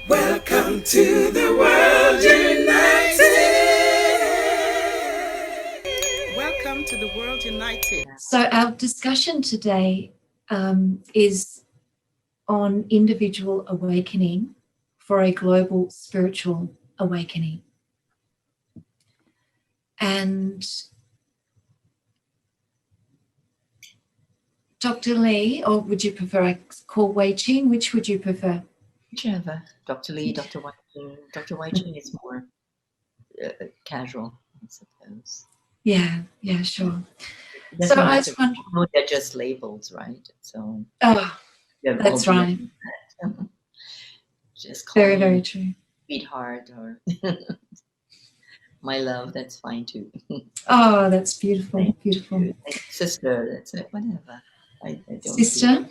Welcome to the world united. Welcome to the world united. So our discussion today is on individual awakening for a global spiritual awakening. And Dr. Lee, or would you prefer I call Wei Ching? Which would you prefer? Whichever. Dr. Lee, Dr. Wei Ching. Dr. Wei Ching is more casual, I suppose. Yeah, sure. So I was wondering, they're just labels, right? So that's right. Just call very, very true. Sweetheart or my love, that's fine too. Oh, that's beautiful, beautiful. Sister, that's it, whatever. I don't Sister,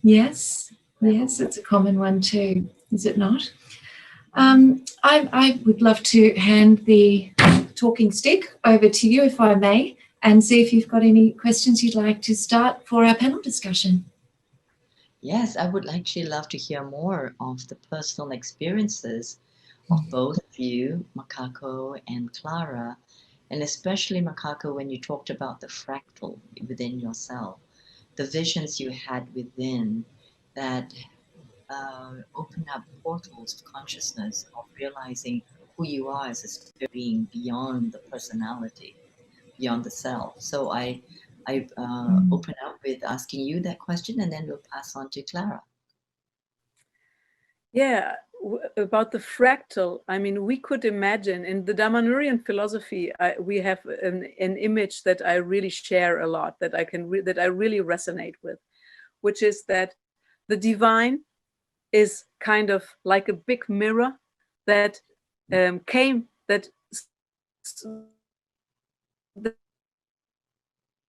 yes, it's a common one too, is it not? I would love to hand the talking stick over to you, if I may, and see if you've got any questions you'd like to start for our panel discussion. Yes, I would actually love to hear more of the personal experiences of both of you, Makako and Clara, and especially Makako, when you talked about the fractal within yourself, the visions you had within that open up portals of consciousness, of realizing who you are as a spirit being beyond the personality, beyond the self. So I open up with asking you that question, and then we'll pass on to Clara. Yeah, about the fractal, I mean, we could imagine in the Dhammanurian philosophy, we have an image that I really share a lot, that I really resonate with, which is that the divine is kind of like a big mirror that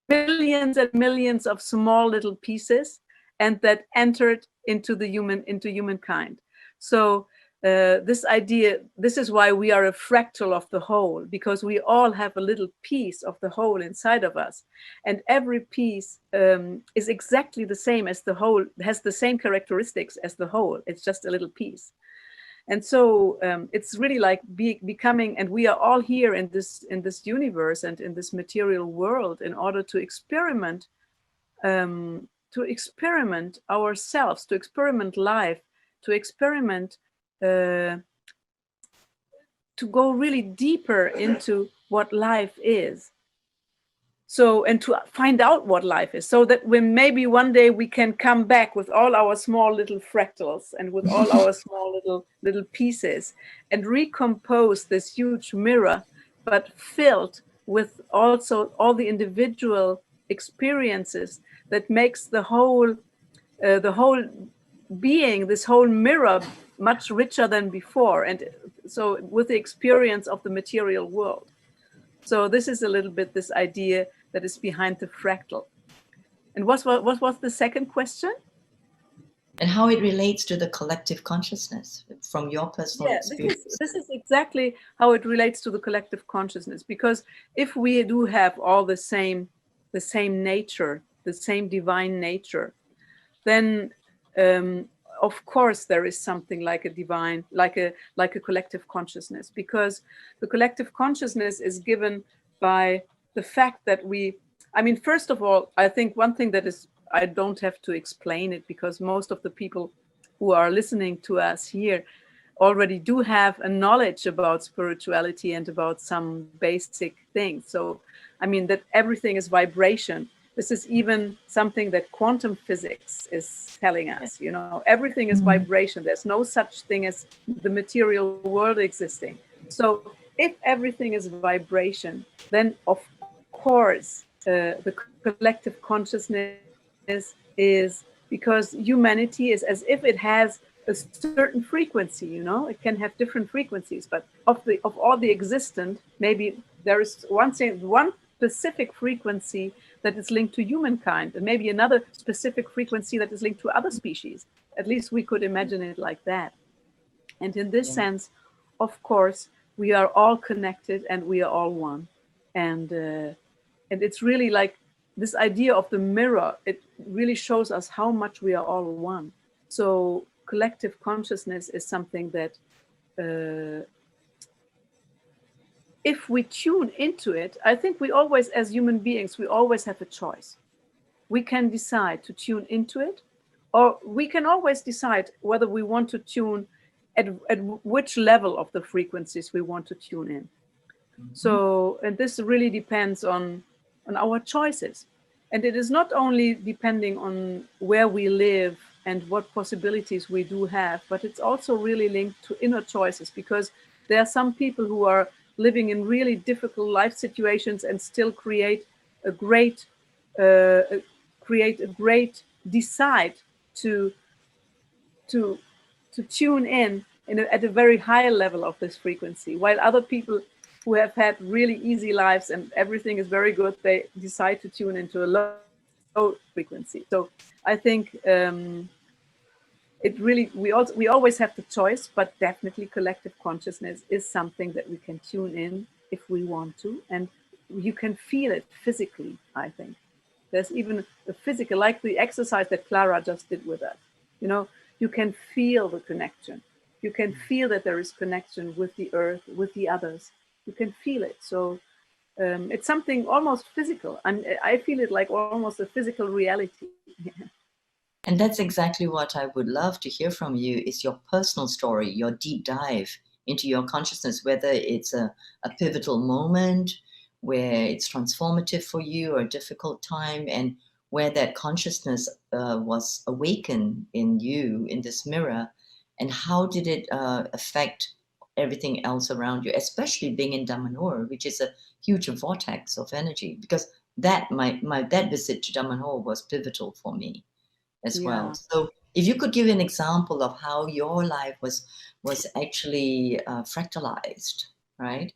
millions and millions of small little pieces, and that entered into humankind. So this idea, this is why we are a fractal of the whole, because we all have a little piece of the whole inside of us, and every piece is exactly the same as the whole, has the same characteristics as the whole. It's just a little piece. And so it's really like becoming, and we are all here in this universe and in this material world in order to experiment ourselves, to experiment life, to experiment, to go really deeper into what life is. So, and to find out what life is, so that when maybe one day we can come back with all our small little fractals and with all our small little pieces and recompose this huge mirror, but filled with also all the individual experiences that makes the whole being, this whole mirror, much richer than before. And so with the experience of the material world. So this is a little bit this idea that is behind the fractal. And what was the second question? And how it relates to the collective consciousness from your personal experience. This is exactly how it relates to the collective consciousness, because if we do have all the same nature, the same divine nature, then of course there is something like a divine, like a collective consciousness, because the collective consciousness is given by the fact that first of all, I think one thing that is, I don't have to explain it, because most of the people who are listening to us here already do have a knowledge about spirituality and about some basic things. So, that everything is vibration. This is even something that quantum physics is telling us, everything is vibration. There's no such thing as the material world existing. So if everything is vibration, then of course, the collective consciousness is, because humanity is as if it has a certain frequency, it can have different frequencies, but of all the existent, maybe there is one specific frequency that is linked to humankind, and maybe another specific frequency that is linked to other species. At least we could imagine it like that. And in this sense, of course, we are all connected and we are all one. And it's really like this idea of the mirror, it really shows us how much we are all one. So collective consciousness is something that if we tune into it, I think we always, as human beings, we always have a choice. We can decide to tune into it, or we can always decide whether we want to tune at which level of the frequencies we want to tune in. So, and this really depends on our choices. And it is not only depending on where we live and what possibilities we do have, but it's also really linked to inner choices, because there are some people who are living in really difficult life situations and still create a great decide to tune in at a very high level of this frequency, while other people who have had really easy lives and everything is very good, they decide to tune into a low frequency. So I think it really, we always have the choice, but definitely collective consciousness is something that we can tune in if we want to, and you can feel it physically. I think there's even a physical, like the exercise that Clara just did with us. You know, you can feel the connection. You can feel that there is connection with the earth, with the others. You can feel it. So it's something almost physical. I feel it like almost a physical reality. And that's exactly what I would love to hear from you, is your personal story, your deep dive into your consciousness, whether it's a pivotal moment where it's transformative for you, or a difficult time, and where that consciousness was awakened in you in this mirror, and how did it affect everything else around you, especially being in Damanhur, which is a huge vortex of energy, because that that visit to Damanhur was pivotal for me as well. So if you could give an example of how your life was actually fractalized, right?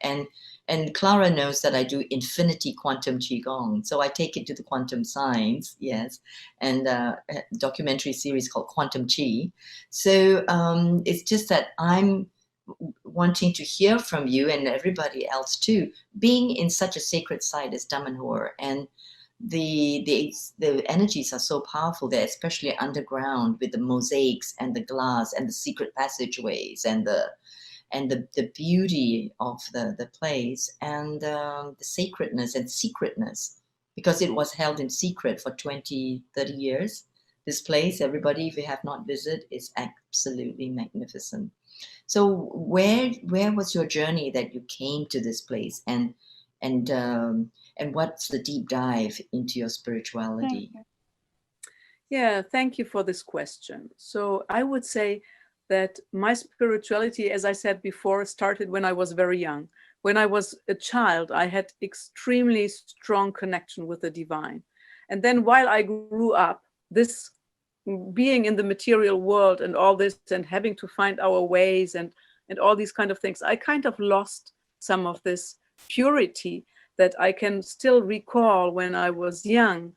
And Clara knows that I do infinity quantum qigong, so I take it to the quantum science, yes, and a documentary series called Quantum Chi. So it's just that I'm wanting to hear from you and everybody else too, being in such a sacred site as Damanhur, and the energies are so powerful there, especially underground with the mosaics and the glass and the secret passageways and the beauty of the place, and the sacredness and secretness, because it was held in secret for 20-30 years. This place, everybody, if you have not visited, is absolutely magnificent. So where was your journey that you came to this place, and what's the deep dive into your spirituality? Yeah, thank you for this question. So I would say that my spirituality, as I said before, started when I was very young. When I was a child, I had extremely strong connection with the divine. And then while I grew up, this being in the material world and all this, and having to find our ways and all these kind of things, I kind of lost some of this purity that I can still recall when I was young,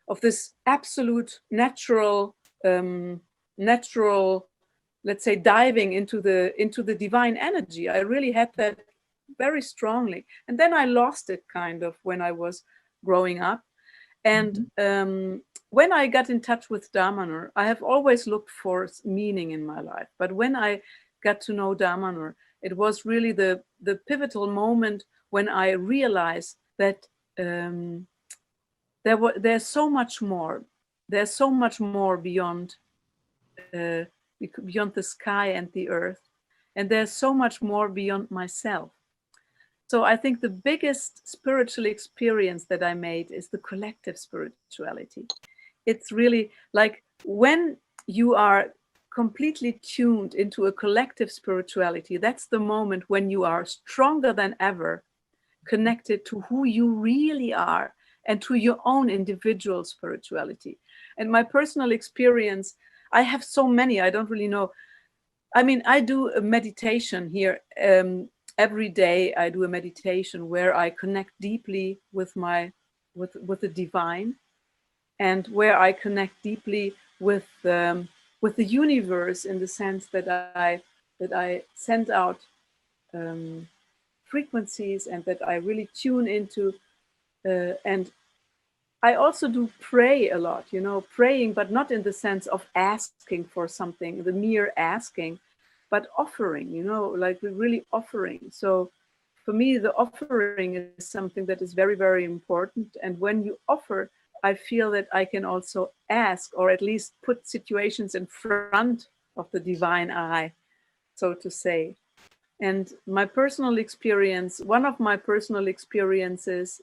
of this absolute natural, let's say, diving into the divine energy. I really had that very strongly, and then I lost it kind of when I was growing up. And when I got in touch with Damanhur, I have always looked for meaning in my life. But when I got to know Damanhur, it was really the pivotal moment when I realized that there's so much more. There's so much more beyond the sky and the earth, and there's so much more beyond myself. So I think the biggest spiritual experience that I made is the collective spirituality. It's really like when you are completely tuned into a collective spirituality, that's the moment when you are stronger than ever connected to who you really are and to your own individual spirituality. And my personal experience, I have so many, I don't really know. I mean, I do a meditation here. Every day I do a meditation where I connect deeply with with the divine, and where I connect deeply with the universe, in the sense that I send out frequencies, and that I really tune into and I also do pray a lot, you know, praying, but not in the sense of asking for something, the mere asking, but offering, you know, like we're really offering. So for me, the offering is something that is very, very important. And when you offer, I feel that I can also ask, or at least put situations in front of the divine eye, so to say. And my personal experience, one of my personal experiences,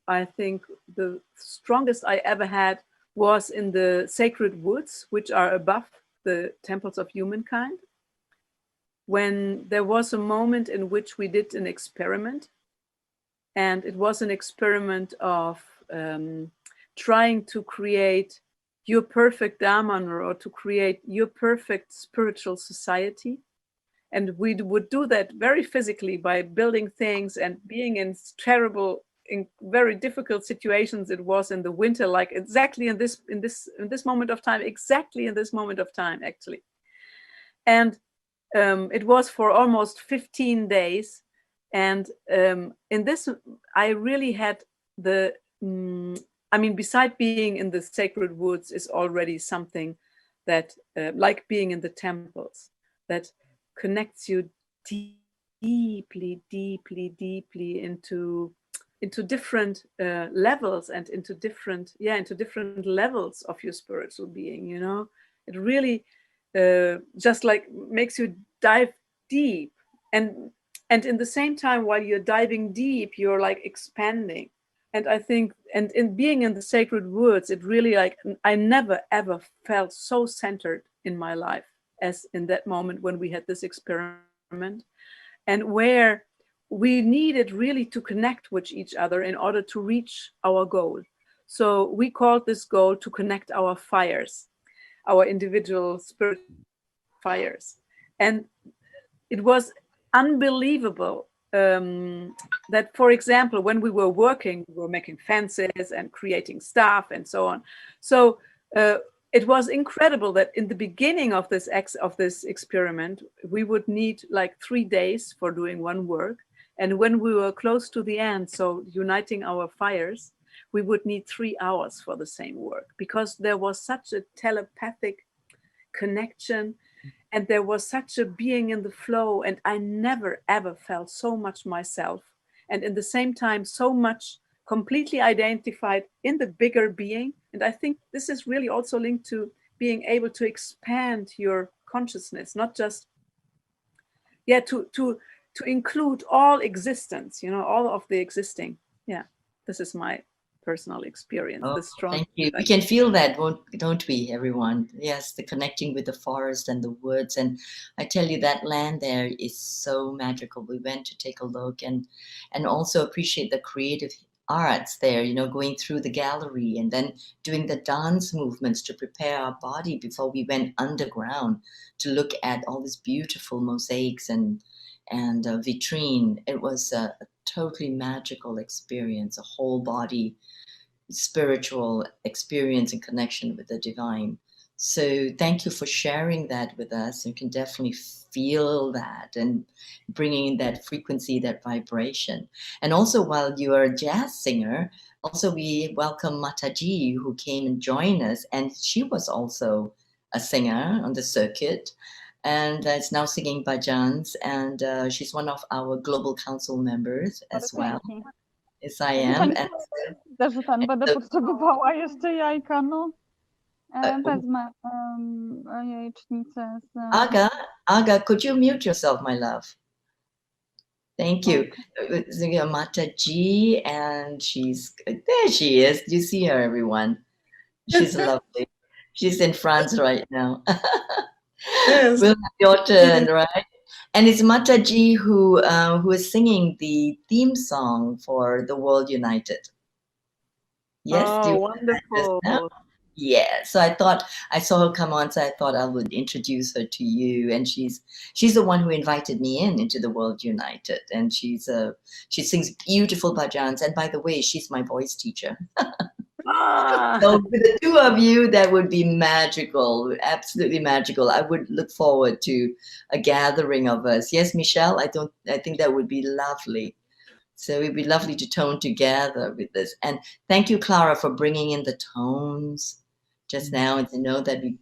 I think the strongest I ever had was in the sacred woods, which are above the temples of humankind, when there was a moment in which we did an experiment. And it was an experiment of trying to create your perfect Dharma, or to create your perfect spiritual society. And we would do that very physically by building things and being in terrible, in very difficult situations. It was in the winter, like exactly in this moment of time, actually. And it was for almost 15 days. And in this, I really had the, I mean, beside being in the sacred woods is already something that, like being in the temples, that connects you deeply into different levels, and into different levels of your spiritual being, you know. It really just like makes you dive deep, and in the same time, while you're diving deep, you're like expanding. And I think, and in being in the sacred woods, it really, like, I never ever felt so centered in my life as in that moment when we had this experiment, and where we needed really to connect with each other in order to reach our goal. So we called this goal to connect our fires, our individual spirit fires. And it was unbelievable that, for example, when we were working, we were making fences and creating stuff and so on. So it was incredible that in the beginning of this experiment, we would need like 3 days for doing one work. And when we were close to the end, so uniting our fires, we would need 3 hours for the same work, because there was such a telepathic connection, and there was such a being in the flow, and I never ever felt so much myself, and in the same time so much completely identified in the bigger being. And I think this is really also linked to being able to expand your consciousness, not just to include all existence, you know, all of the existing. Yeah, this is my personal experience. Oh, The strong. thank you. We can feel that, don't we, everyone? Yes, the connecting with the forest and the woods. And I tell you, that land there is so magical. We went to take a look, and also appreciate the creative arts there, you know, going through the gallery and then doing the dance movements to prepare our body before we went underground to look at all these beautiful mosaics and vitrine. It was a totally magical experience, a whole body spiritual experience and connection with the divine. So thank you for sharing that with us. You can definitely feel that and bringing in that frequency, that vibration. And also, while you are a jazz singer, also we welcome Mataji, who came and joined us, and she was also a singer on the circuit, and is now singing bhajans, and she's one of our Global Council members as well. Yes, I am. And Że ten będę potrzebowała jeszcze jajka, no. Wezmę jajecznicę z... Aga, could you mute yourself, my love? Thank you. Okay. Mataji, and there she is. You see her, everyone. She's lovely. She's in France right now. Yes. We'll have your turn, right? And it's Mataji who is singing the theme song for The World United. Yes. Oh, wonderful. Yeah. So I saw her come on, so I thought I would introduce her to you. And she's the one who invited me into The World United. And she sings beautiful bhajans. And by the way, she's my voice teacher. So with the two of you, that would be magical, absolutely magical. I would look forward to a gathering of us. Yes, Michelle, I think that would be lovely. So it'd be lovely to tone together with this. And thank you, Clara, for bringing in the tones just now, and to know that we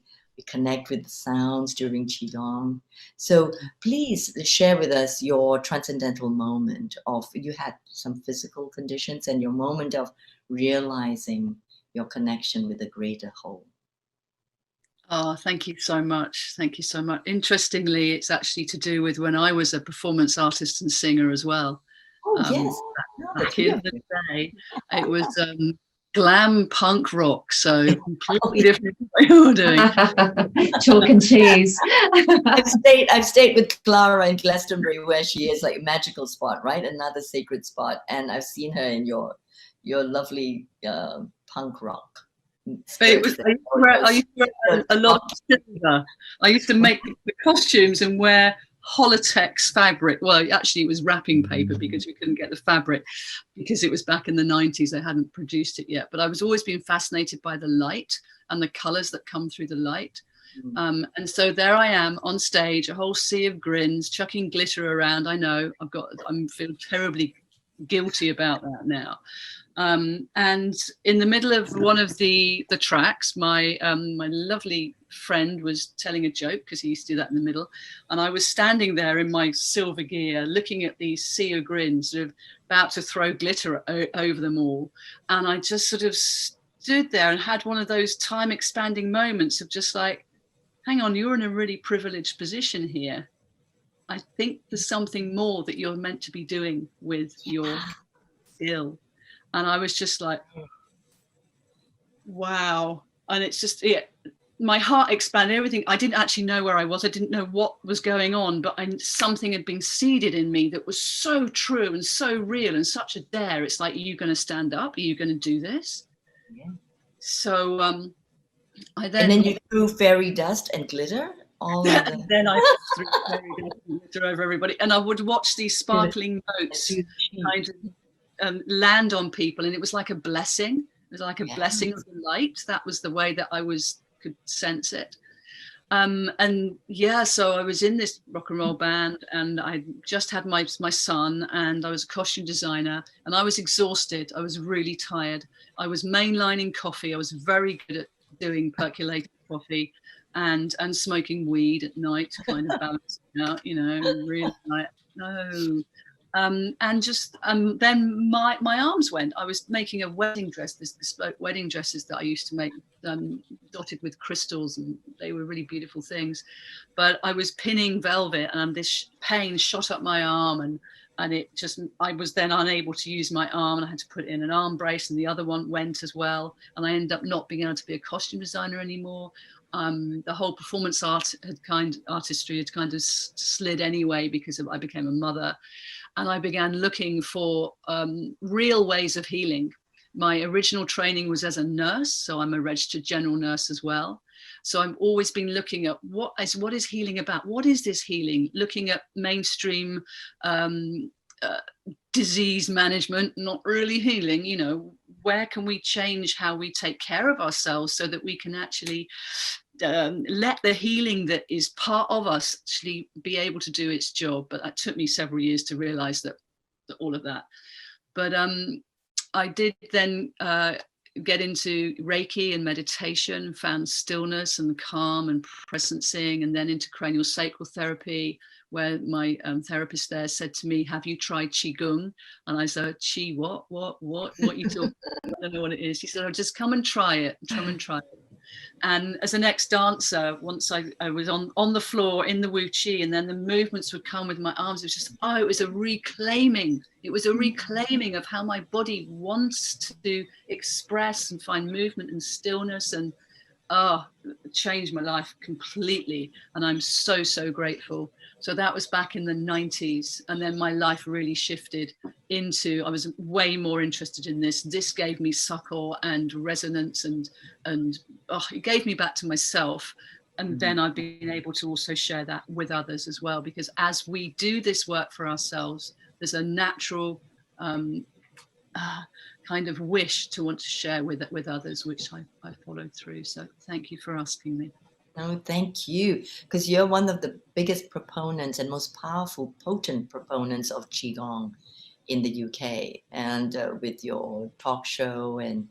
connect with the sounds during Qigong. So please share with us your transcendental moment of, you had some physical conditions, and your moment of realizing your connection with the greater whole. Oh, thank you so much. Thank you so much. Interestingly, it's actually to do with when I was a performance artist and singer as well. Oh, yes. Back in the day, it was glam punk rock, so completely different way of doing. Chalk and cheese. I've stayed with Clara in Glastonbury, where she is like a magical spot, right? Another sacred spot, and I've seen her in your lovely punk rock. It was, I used to wear a lot of silver. I used to make the costumes and wear Holotex fabric. Well, actually it was wrapping paper because we couldn't get the fabric because it was back in the 90s. They hadn't produced it yet. But I was always being fascinated by the light and the colors that come through the light. And so there I am on stage, a whole sea of grins, chucking glitter around. I know I feel terribly guilty about that now. And in the middle of one of the tracks, my lovely friend was telling a joke, because he used to do that in the middle, and I was standing there in my silver gear looking at these sea of grins, sort of about to throw glitter over them all, and I just sort of stood there and had one of those time expanding moments of just like, hang on, you're in a really privileged position here. I think there's something more that you're meant to be doing with your skill. And I was just like, wow. And it's just, my heart expanded, everything. I didn't actually know where I was. I didn't know what was going on, but something had been seeded in me that was so true and so real and such a dare. It's like, are you going to stand up? Are you going to do this? Yeah. So I then... And then you threw fairy dust and glitter? Then I threw fairy dust and glitter over everybody. And I would watch these sparkling boats kind of land on people, and it was like a blessing. It was like a blessing of the light. That was the way that I could sense it. And yeah, so I was in this rock and roll band, and I just had my son, and I was a costume designer, and I was exhausted. I was really tired. I was mainlining coffee. I was very good at doing percolated coffee and smoking weed at night, kind of balancing out, really like, no. And just then my arms went. I was making a wedding dress, this bespoke wedding dresses that I used to make, dotted with crystals, and they were really beautiful things. But I was pinning velvet, and this pain shot up my arm, and it just, I was then unable to use my arm, and I had to put in an arm brace, and the other one went as well. And I ended up not being able to be a costume designer anymore. The whole performance artistry had kind of slid anyway, because I became a mother. And I began looking for real ways of healing. My original training was as a nurse, so I'm a registered general nurse as well. So I've always been looking at what is healing about? What is this healing? Looking at mainstream disease management, not really healing, where can we change how we take care of ourselves so that we can actually let the healing that is part of us actually be able to do its job. But it took me several years to realize that all of that. But I did then get into Reiki and meditation, found stillness and calm and presencing, and then into cranial sacral therapy, where my therapist there said to me, have you tried Qigong? And I said, Qi, what you talking about? I don't know what it is. She said, oh, just come and try it. And as an ex-dancer, once I was on the floor in the Wu Chi, and then the movements would come with my arms. It was just, it was a reclaiming. It was a reclaiming of how my body wants to express and find movement and stillness, and it changed my life completely. And I'm so, so grateful. So that was back in the 90s. And then my life really shifted into, I was way more interested in this. This gave me succor and resonance, and it gave me back to myself. And then I've been able to also share that with others as well, because as we do this work for ourselves, there's a natural kind of wish to want to share with others, which I followed through. So thank you for asking me. No, thank you, because you're one of the biggest proponents and most powerful, potent proponents of Qigong. in the UK, and with your talk show and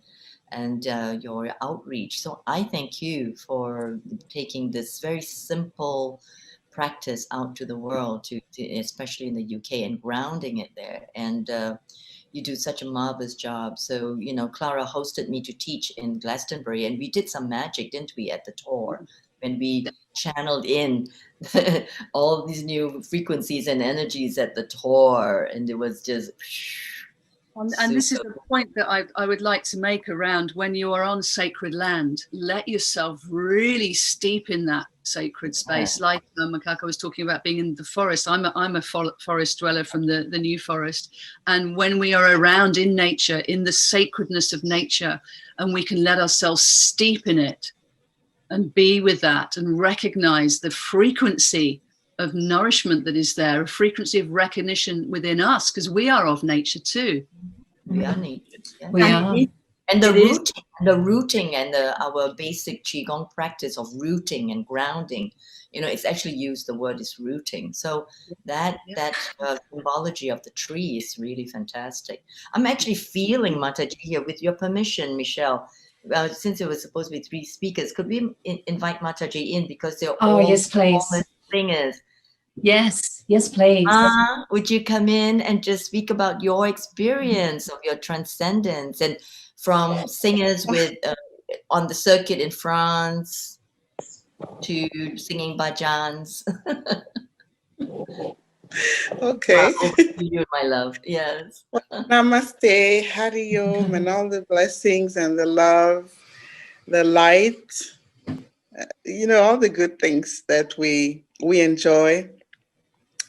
your outreach. So I thank you for taking this very simple practice out to the world, especially in the UK, and grounding it there. And you do such a marvelous job. So, you know, Clara hosted me to teach in Glastonbury, and we did some magic, didn't we, at the tour, when we channeled in all these new frequencies and energies at the tour, and it was just and this is the point that I would like to make around when you are on sacred land, let yourself really steep in that sacred space. Like Makako was talking about being in the forest. I'm a forest dweller from the New Forest. And when we are around in nature, in the sacredness of nature, and we can let ourselves steep in it and be with that and recognize the frequency of nourishment that is there, a frequency of recognition within us, because we are of nature too. We are nature. Yeah. We are. And the rooting and our basic Qigong practice of rooting and grounding, you know, it's actually used, the word is rooting. So that symbology of the tree is really fantastic. I'm actually feeling Mataji here, with your permission, Michelle. Since it was supposed to be 3 speakers, could we invite Mataji in, because they're all yes, please. singers. Yes, please. Would you come in and just speak about your experience of your transcendence, and from singers with on the circuit in France to singing bhajans? Okay. Over to you, my love. Yes. Namaste, Hari Om, and all the blessings and the love, the light, you know, all the good things that we enjoy.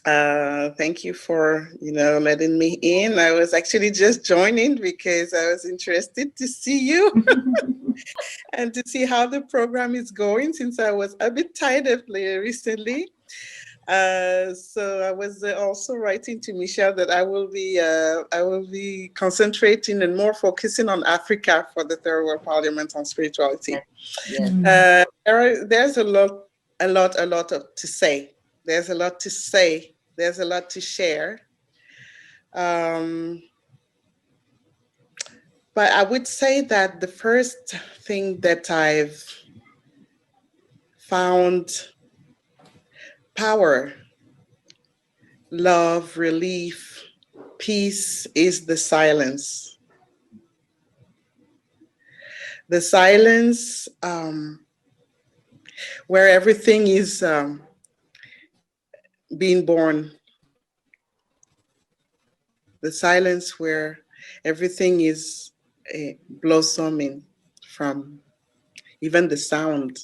Thank you for, you know, letting me in. I was actually just joining because I was interested to see you and to see how the program is going, since I was a bit tired of recently. So I was also writing to Michelle that I will be concentrating and more focusing on Africa for the Third World Parliament on Spirituality. Yes. There's a lot to say. There's a lot to say. There's a lot to share. But I would say that the first thing that I've found power, love, relief, peace is the silence. The silence where everything is being born. The silence where everything is blossoming, from even the sound.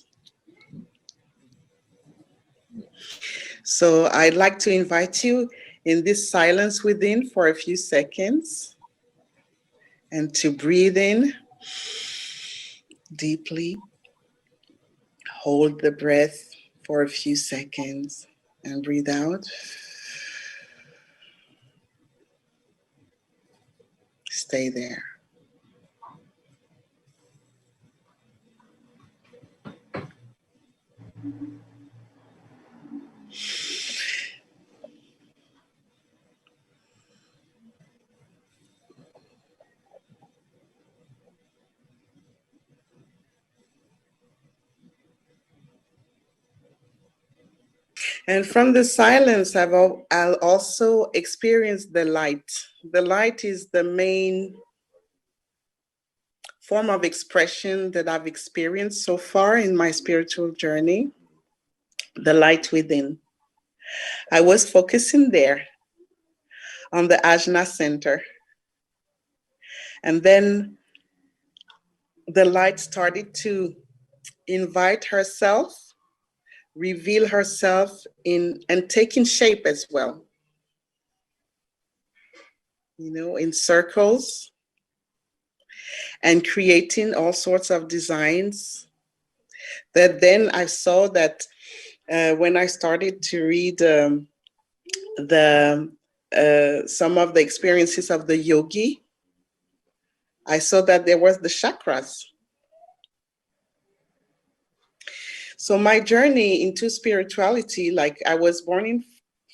So I'd like to invite you in this silence within for a few seconds, and to breathe in deeply, hold the breath for a few seconds, and breathe out. Stay there. And from the silence, I'll also experience the light. The light is the main form of expression that I've experienced so far in my spiritual journey. The light within. I was focusing there on the Ajna center. And then the light started to invite herself, reveal herself and taking shape as well. You know, in circles, and creating all sorts of designs that then I saw that when I started to read some of the experiences of the yogi, I saw that there was the chakras. So my journey into spirituality, like I was born in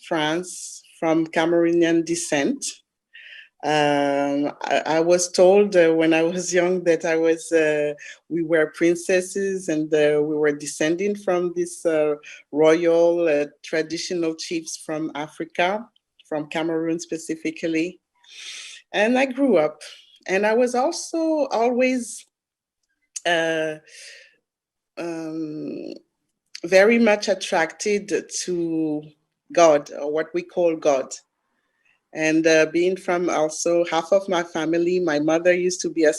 France from Cameroonian descent. I was told when I was young that we were princesses, and we were descending from this royal traditional chiefs from Africa, from Cameroon specifically. And I grew up, and I was also always uh, um, very much attracted to God, or what we call God. And being from also half of my family, my mother used to be a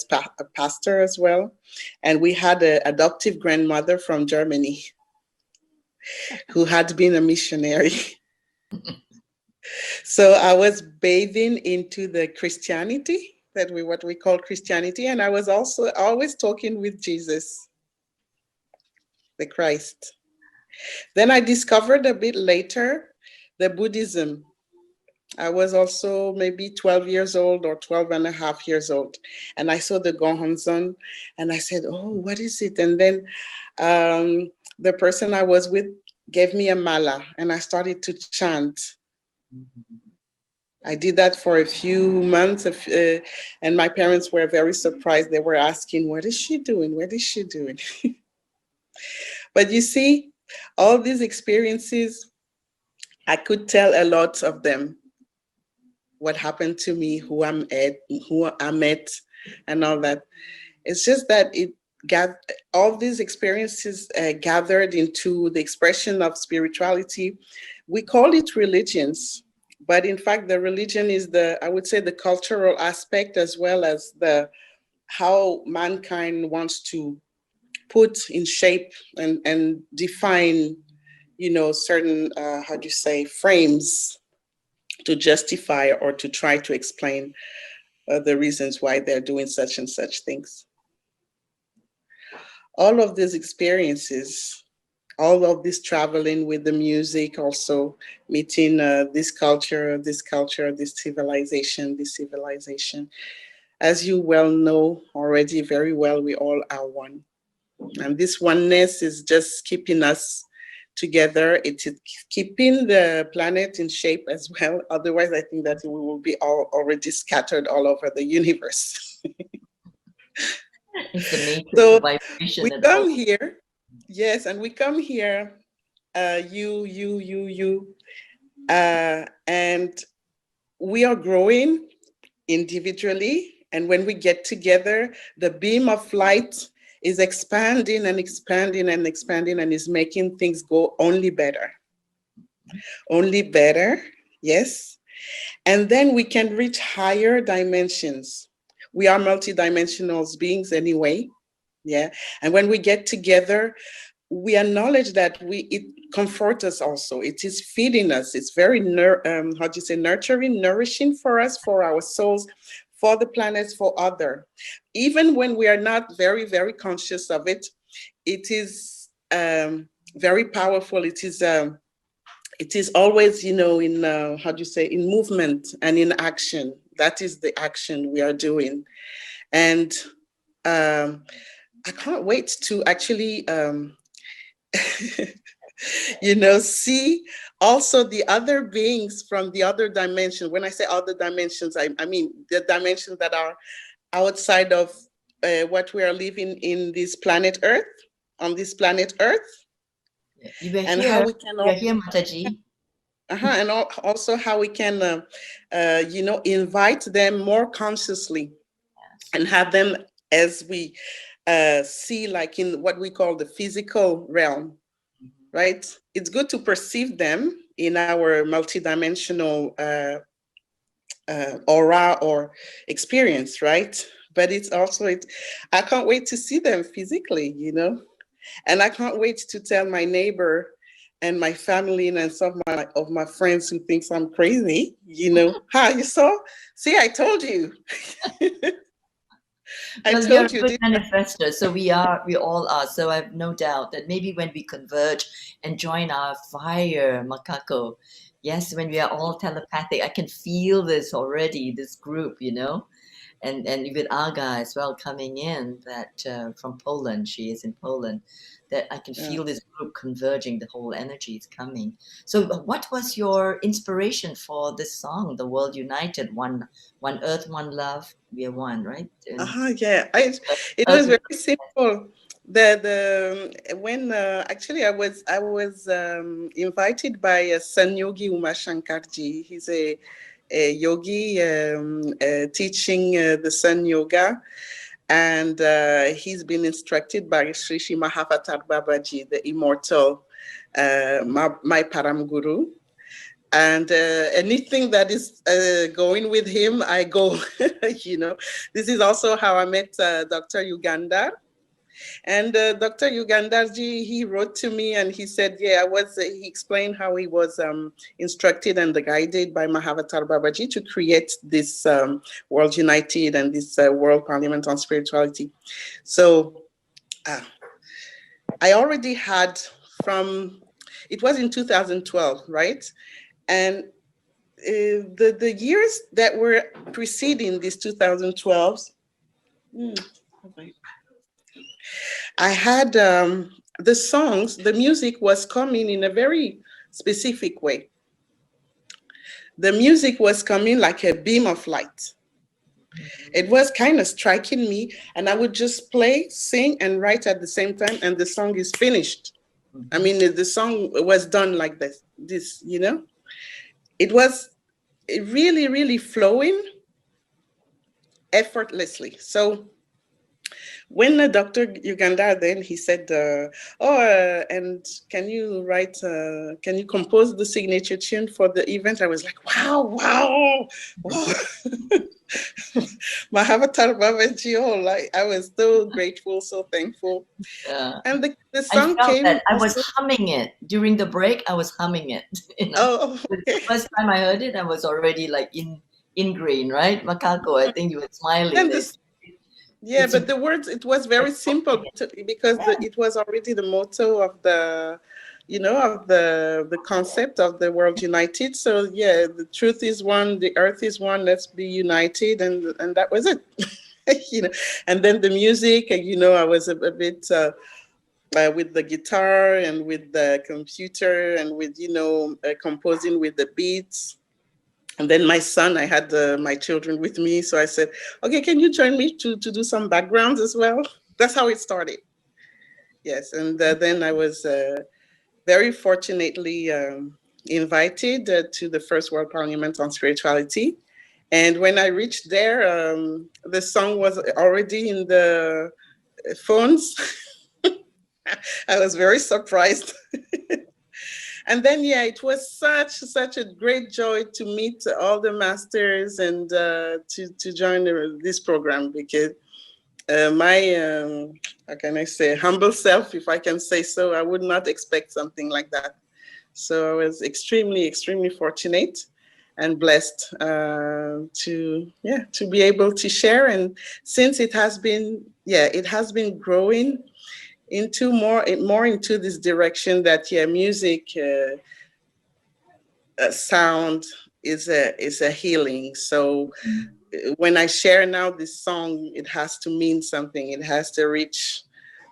pastor as well. And we had an adoptive grandmother from Germany who had been a missionary. So I was bathing into the Christianity, what we call Christianity. And I was also always talking with Jesus, the Christ. Then I discovered a bit later the Buddhism. I was also maybe 12 years old or 12 and a half years old. And I saw the Gohonzon and I said, oh, what is it? And then the person I was with gave me a mala and I started to chant. I did that for a few months and my parents were very surprised. They were asking, what is she doing? What is she doing? But you see, all these experiences, I could tell a lot of them. What happened to me, who I met, and all that. It's just that it got all these experiences gathered into the expression of spirituality. We call it religions, but in fact, the religion is I would say, the cultural aspect, as well as how mankind wants to put in shape and define, certain, how do you say, frames to justify or to try to explain the reasons why they're doing such and such things. All of these experiences, all of this traveling with the music, also meeting this culture, this civilization. As you well know already very well, we all are one. And this oneness is just keeping us together. It is keeping the planet in shape as well. Otherwise, I think that we will be already scattered all over the universe. It's the nature So of vibration. we come here, yes, and we come here, you, and we are growing individually. And when we get together, the beam of light is expanding and expanding and expanding, and is making things go only better. Only better, yes. And then we can reach higher dimensions. We are multidimensional beings anyway, yeah. And when we get together, we acknowledge that it comforts us also. It is feeding us. It's very, nurturing, nourishing for us, for our souls, for the planets, for other. Even when we are not very, very conscious of it, it is very powerful. It is always, in in movement and in action. That is the action we are doing. And I can't wait to actually, see also the other beings from the other dimension. When I say other dimensions, I mean the dimensions that are outside of what we are living in this planet Earth, on this planet Earth. You were and here. how we can You're here, Mataji. and also how we can, invite them more consciously, and have them as we see, like in what we call the physical realm, right? It's good to perceive them in our multidimensional aura or experience, right? But it's also, I can't wait to see them physically, and I can't wait to tell my neighbor and my family and some of my friends who thinks I'm crazy, Hi, you saw? See, I told you. Well, you're a good manifestor, so we all are. So I have no doubt that maybe when we converge and join our fire, Makako, yes, when we are all telepathic, I can feel this already, this group, and with Aga as well coming in, that from Poland, she is in Poland. that I can feel this group converging, the whole energy is coming. So what was your inspiration for this song, The World United, One Earth, One Love, we are one, right? Yeah, it was very simple. When actually I was invited by San Yogi Uma Shankarji. He's a yogi teaching the Sun Yoga. And he's been instructed by Sri Sri Mahavatar Babaji, the immortal, my Param Guru. And anything that is going with him, I go. This is also how I met Dr. Yugandhar. And Dr. Yugandharji, he wrote to me and he said, he explained how he was instructed and guided by Mahavatar Babaji to create this World United and this World Parliament on Spirituality. So I already had it was in 2012, right? And the years that were preceding this 2012s, I had the songs, the music was coming in a very specific way. The music was coming like a beam of light. It was kind of striking me, and I would just play, sing, and write at the same time, and the song is finished. I mean, the song was done like this, It was really, really flowing effortlessly. So when Dr. Yugandhar then, he said, and can you compose the signature tune for the event? I was like, wow. Mahavatar Babaji, I was so grateful, so thankful. Yeah. And the song came. That I was humming it during the break. I was humming it. Oh, okay. The first time I heard it, I was already like in green, right? Makako, I think you were smiling. But the words, it was very simple because it was already the motto of the concept of the World United. So the truth is one, the earth is one, let's be united, and that was it. And then the music, I was a bit with the guitar and with the computer and with composing with the beats. And then my son, I had my children with me. So I said, okay, can you join me to do some backgrounds as well? That's how it started. Yes, and then I was very fortunately invited to the first World Parliament on Spirituality. And when I reached there, the song was already in the phones. I was very surprised. And then, it was such a great joy to meet all the masters and to join this program, because my, how can I say, humble self, if I can say so, I would not expect something like that. So I was extremely, extremely fortunate and blessed to be able to share. And since it has been growing into more into this direction that music sound is a healing. So when I share now this song, it has to mean something. It has to reach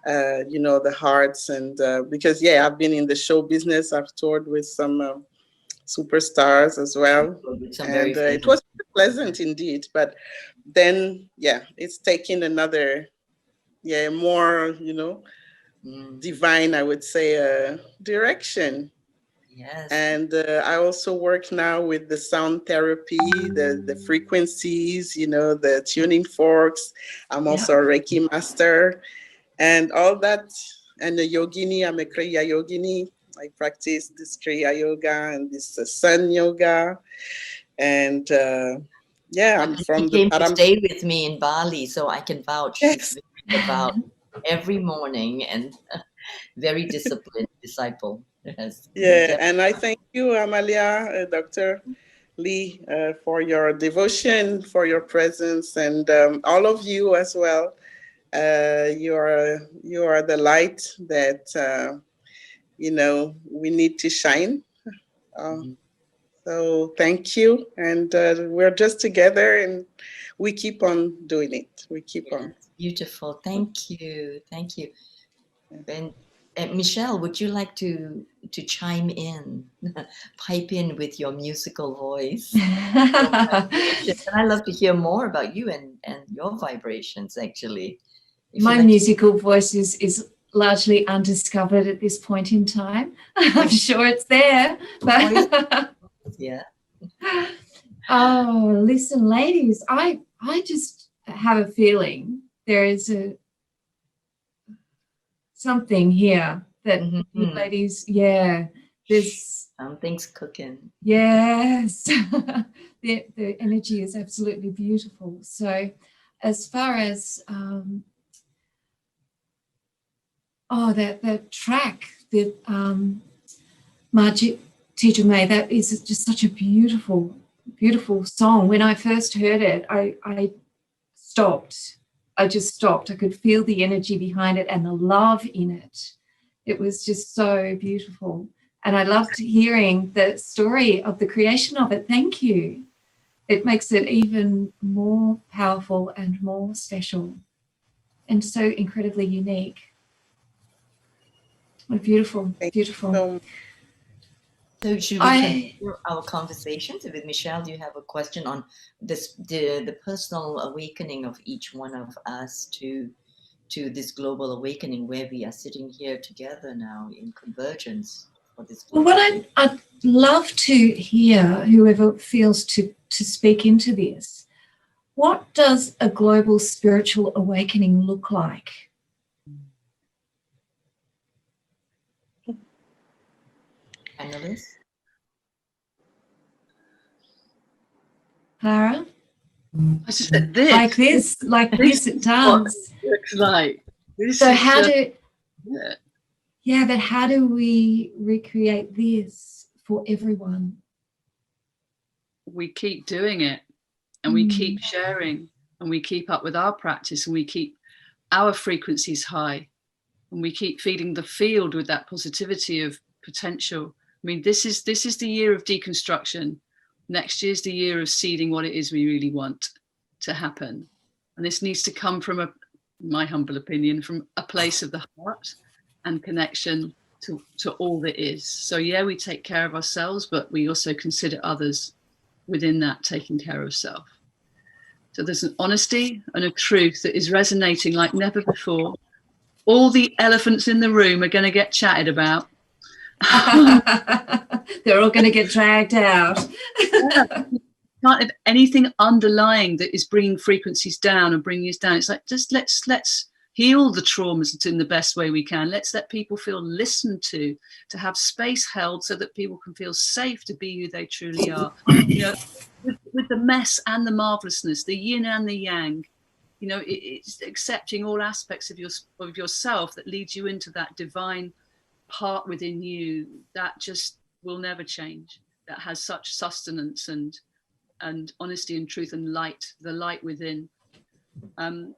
the hearts, and because I've been in the show business. I've toured with some superstars as well, and it was pleasant indeed. But then it's taking another more divine, I would say, direction. Yes. And I also work now with the sound therapy, the frequencies, the tuning forks. I'm also a Reiki master and all that. And a yogini, I'm a Kriya yogini. I practice this Kriya yoga and this Sun yoga. And I'm from the came to stay with me in Bali, so I can vouch. Yes. She's very about every morning and very disciplined disciple. Yes. And I thank you, Amalia, Dr. Lee, for your devotion, for your presence, and all of you as well. You are the light that we need to shine. So thank you, and we're just together, and we keep on doing it. We keep on. Beautiful. Thank you. And Michelle, would you like to chime in, pipe in with your musical voice? And I love to hear more about you and your vibrations, actually. My musical voice is largely undiscovered at this point in time. I'm sure it's there. But yeah. Oh, listen, ladies, I just have a feeling there is something here that you ladies, yeah, there's something's cooking. Yes. the energy is absolutely beautiful. So as far as that track, the Margie Teacher May, that is just such a beautiful song. When I first heard it, I stopped. I just stopped. I could feel the energy behind it and the love in it. It was just so beautiful. And I loved hearing the story of the creation of it. Thank you. It makes it even more powerful and more special and so incredibly unique. Oh, beautiful, beautiful. So should we continue our conversations with Michelle? Do you have a question on this, the personal awakening of each one of us to this global awakening, where we are sitting here together now in convergence for this? Well, what I'd love to hear, whoever feels to speak into this, what does a global spiritual awakening look like? Analyst? Clara? I just said this. Like this it does. Looks like. This so is how just, do but how do we recreate this for everyone? We keep doing it, and we keep sharing, and we keep up with our practice, and we keep our frequencies high, and we keep feeding the field with that positivity of potential. I mean, this is the year of deconstruction. Next year's the year of seeding what it is we really want to happen. And this needs to come from my humble opinion, from a place of the heart and connection to all that is. So yeah, we take care of ourselves, but we also consider others within that taking care of self. So there's an honesty and a truth that is resonating like never before. All the elephants in the room are going to get chatted about. They're all going to get dragged out. Can't have anything underlying that is bringing frequencies down and bringing us down. It's like, just let's heal the traumas in the best way we can. Let's let people feel listened to have space held so that people can feel safe to be who they truly are. You know, with the mess and the marvelousness, the yin and the yang. You know, it's accepting all aspects of yourself that leads you into that divine part within you that just will never change, that has such sustenance and honesty and truth and light, the light within. And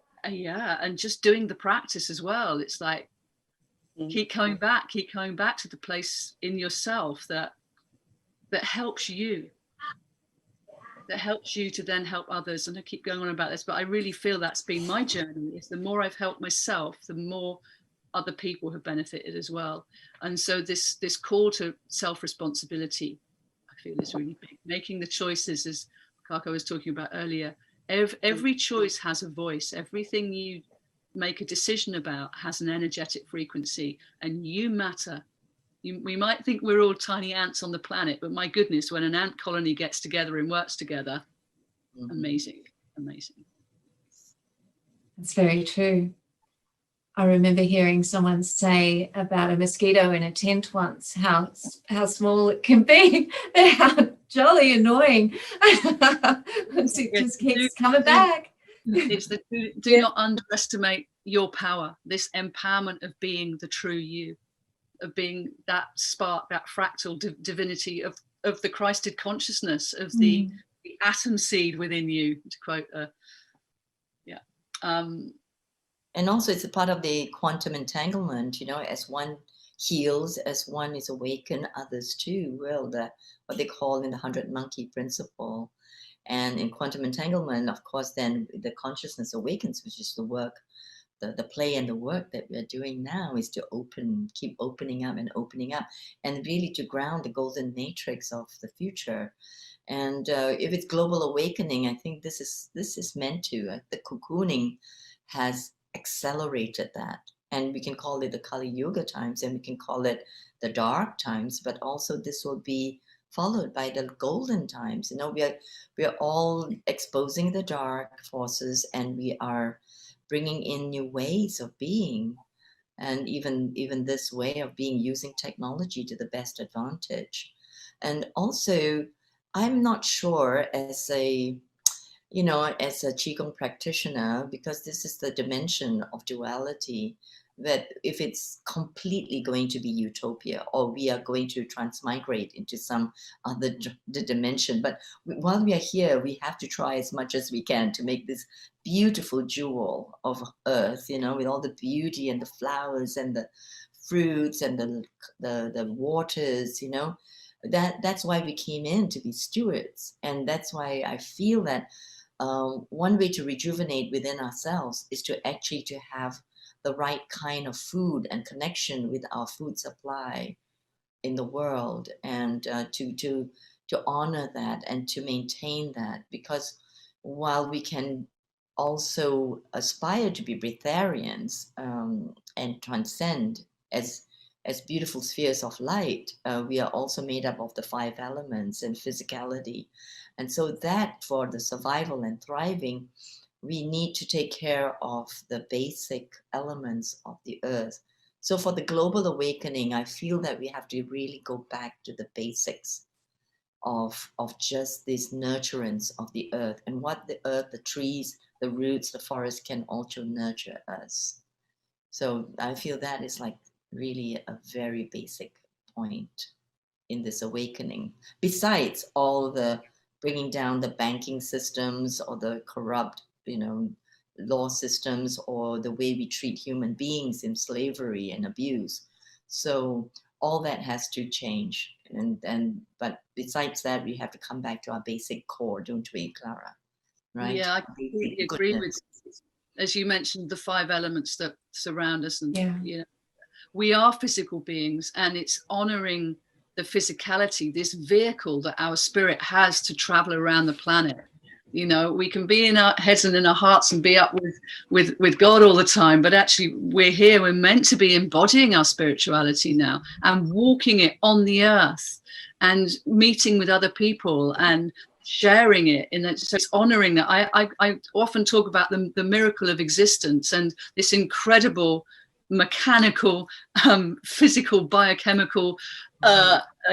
just doing the practice as well. It's like keep coming back to the place in yourself that helps you, to then help others. And I keep going on about this, but I really feel that's been my journey. Is the more I've helped myself, the more other people have benefited as well. And so this call to self-responsibility, I feel, is really big. Making the choices, as Kako was talking about earlier, every choice has a voice. Everything you make a decision about has an energetic frequency, and you matter. We might think we're all tiny ants on the planet, but my goodness, when an ant colony gets together and works together, amazing. That's very true. I remember hearing someone say about a mosquito in a tent once, how small it can be, and how jolly annoying. It just keeps coming back. It's do not underestimate your power, this empowerment of being the true you, of being that spark, that fractal divinity of the Christed consciousness, of the atom seed within you, to quote and also it's a part of the quantum entanglement, you know, as one heals, as one is awakened, others too will, what they call in the 100 monkey principle. And in quantum entanglement, of course, then the consciousness awakens, which is the work the play and the work that we're doing now is to keep opening up and really to ground the golden matrix of the future. And if it's global awakening, I think this is meant to. The cocooning has accelerated that. And we can call it the Kali Yuga times, and we can call it the dark times, but also this will be followed by the golden times. You know, we are all exposing the dark forces, and we are bringing in new ways of being, and even this way of being, using technology to the best advantage. And also, I'm not sure as a Qigong practitioner, because this is the dimension of duality, that if it's completely going to be utopia, or we are going to transmigrate into some other dimension. But while we are here, we have to try as much as we can to make this beautiful jewel of earth, you know, with all the beauty and the flowers and the fruits and the waters, you know. That's why we came in, to be stewards. And that's why I feel that one way to rejuvenate within ourselves is to actually to have the right kind of food and connection with our food supply in the world, and to honor that and to maintain that. Because while we can also aspire to be breatharians and transcend as beautiful spheres of light, we are also made up of the 5 elements and physicality. And so that for the survival and thriving, we need to take care of the basic elements of the earth. So for the global awakening, I feel that we have to really go back to the basics of just this nurturance of the earth, and what the earth, the trees, the roots, the forest can also nurture us. So I feel that is like really a very basic point in this awakening, besides all the bringing down the banking systems or the corrupt, you know, law systems, or the way we treat human beings in slavery and abuse. So all that has to change. But besides that, we have to come back to our basic core, don't we, Clara? Right? Yeah, I completely agree with, as you mentioned, the 5 elements that surround us. And you know, we are physical beings, and it's honoring the physicality, this vehicle that our spirit has to travel around the planet. You know, we can be in our heads and in our hearts and be up with God all the time, but actually we're here, we're meant to be embodying our spirituality now and walking it on the earth and meeting with other people and sharing it. So it's honoring that. I often talk about the miracle of existence and this incredible mechanical, physical, biochemical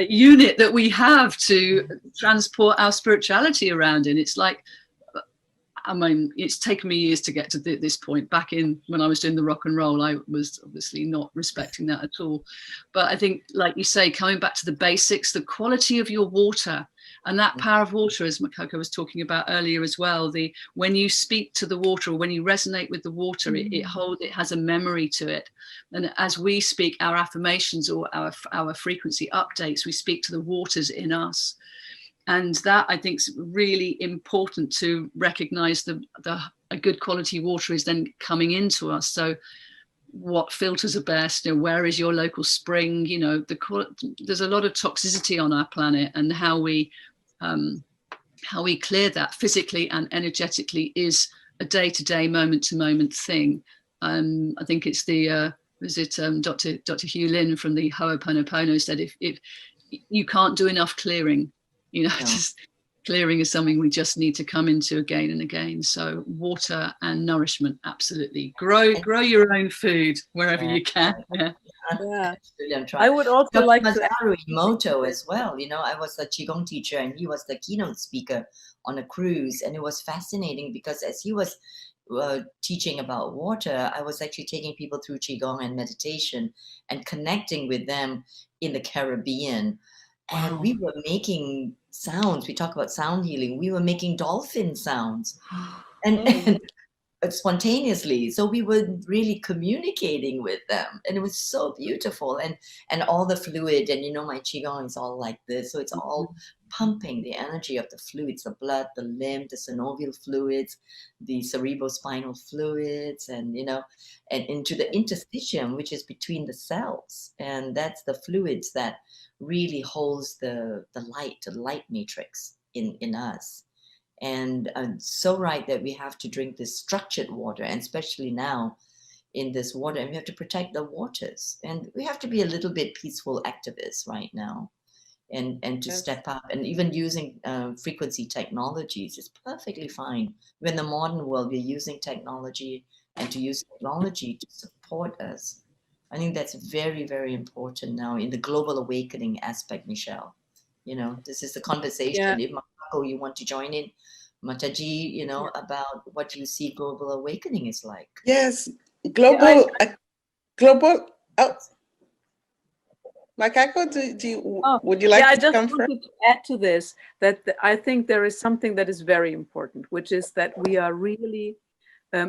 unit that we have to transport our spirituality around in. It's like, I mean, it's taken me years to get to this point. Back in when I was doing the rock and roll, I was obviously not respecting that at all. But I think, like you say, coming back to the basics, the quality of your water, and that power of water, as Makoko was talking about earlier as well, when you speak to the water, or when you resonate with the water, it has a memory to it. And as we speak our affirmations or our frequency updates, we speak to the waters in us. And that, I think, is really important to recognize a good quality water is then coming into us. So what filters are best, you know, where is your local spring, you know, there's a lot of toxicity on our planet, and how we clear that physically and energetically is a day-to-day, moment-to-moment thing. I think it's Dr. Hugh Lin from the Ho'oponopono said, if you can't do enough clearing, you know, just clearing is something we just need to come into again and again. So water and nourishment, absolutely. Grow your own food wherever you can. Yeah. I would also like to Masaru Emoto as well. You know, I was a Qigong teacher, and he was the keynote speaker on a cruise, and it was fascinating because as he was teaching about water, I was actually taking people through Qigong and meditation and connecting with them in the Caribbean. And we were making sounds. We talk about sound healing. We were making dolphin sounds and spontaneously. So we were really communicating with them, and it was so beautiful. And all the fluid, and you know, my Qigong is all like this. So it's all pumping the energy of the fluids, the blood, the lymph, the synovial fluids, the cerebrospinal fluids, and and into the interstitium, which is between the cells. And that's the fluids that really holds the light matrix in us. And I'm so right that we have to drink this structured water, and especially now in this water, and we have to protect the waters, and we have to be a little bit peaceful activists right now, and to Yes. step up, and even using frequency technologies is perfectly fine. We're in the modern world, we're using technology, and to use technology to support us. I think that's very, very important now in the global awakening aspect, Michelle. This is the conversation. Yeah. If Makako, you want to join in, Mataji, about what you see global awakening is like. Yes, global, global. Oh, Makako, would you like yeah, I to just come first? wanted to add to this that I think there is something that is very important, which is that we are really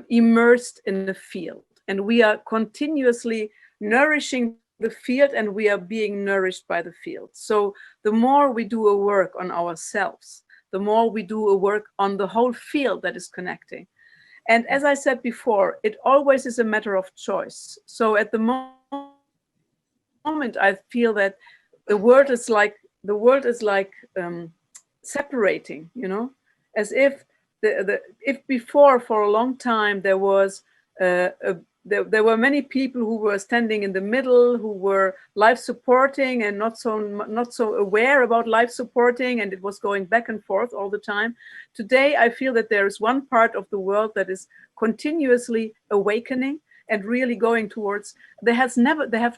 immersed in the field, and we are continuously nourishing the field, and we are being nourished by the field. So the more we do a work on ourselves, the more we do a work on the whole field that is connecting. And as I said before, it always is a matter of choice. So at the moment, I feel that the world is like separating, as if if before, for a long time, there was there were many people who were standing in the middle, who were life supporting and not so aware about life supporting, and it was going back and forth all the time. Today, I feel that there is one part of the world that is continuously awakening and really going towards. There have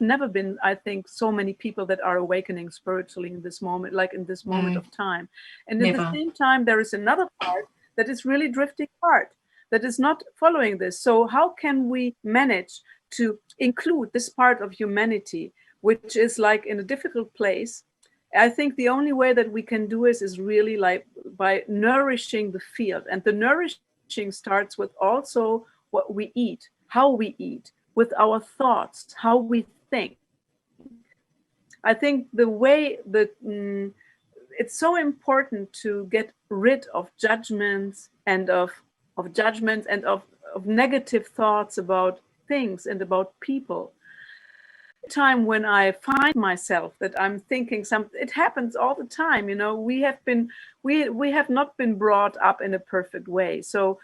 never been, I think, so many people that are awakening spiritually in this moment, like in this moment of time. And at the same time, there is another part that is really drifting apart, that is not following this. So how can we manage to include this part of humanity, which is like in a difficult place? I think the only way that we can do this is really like by nourishing the field. And the nourishing starts with also what we eat, how we eat, with our thoughts, how we think. I think the way that it's so important to get rid of judgments and of negative thoughts about things and about people. Time when I find myself that I'm thinking something, it happens all the time. We have not been brought up in a perfect way. So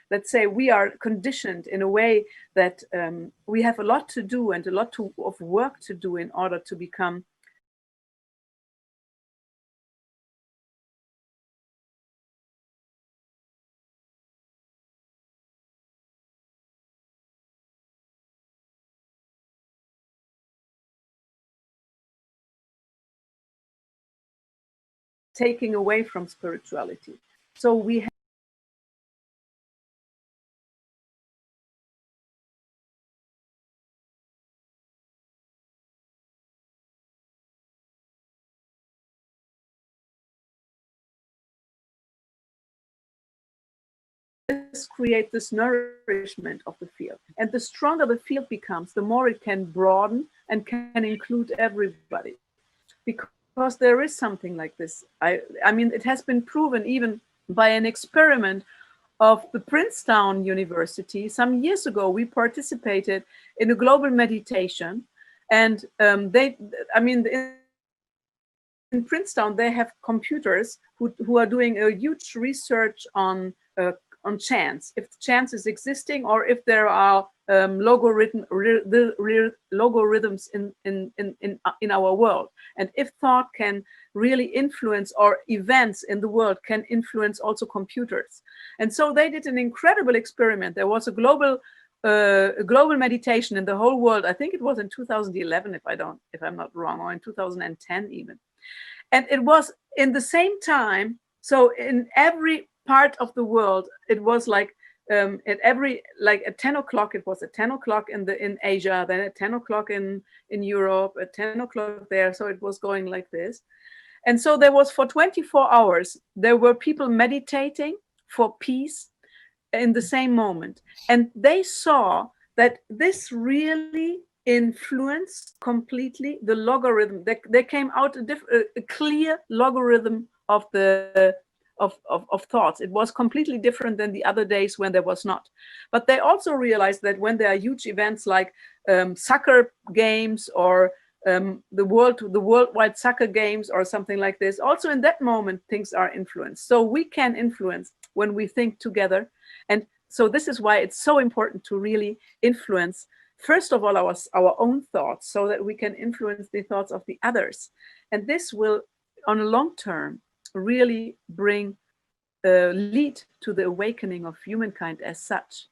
let's say we are conditioned in a way that we have a lot to do and a lot of work to do in order to become taking away from spirituality. So we have create this nourishment of the field. And the stronger the field becomes, the more it can broaden and can include everybody. Because there is something like this. I mean, it has been proven even by an experiment of the Princeton University. Some years ago, we participated in a global meditation. And in Princeton, they have computers who are doing a huge research on chance, if chance is existing, or if there are logarithms in our world, and if thought can really influence, or events in the world can influence also computers. And so they did an incredible experiment. There was a global meditation in the whole world. I think it was in 2011, if I'm not wrong, or in 2010 even. And it was in the same time. So in every part of the world, it was like at 10 o'clock, it was at 10 o'clock in Asia, then at 10 o'clock in Europe, at 10 o'clock there. So it was going like this. And so there was, for 24 hours, there were people meditating for peace in the same moment. And they saw that this really influenced completely the logarithm. There came out a clear logarithm of the of thoughts. It was completely different than the other days when there was not. But they also realized that when there are huge events like soccer games or the worldwide soccer games or something like this, also in that moment things are influenced. So we can influence when we think together. And so this is why it's so important to really influence, first of all, our own thoughts, so that we can influence the thoughts of the others. And this will, on a long term, really bring lead to the awakening of humankind as such.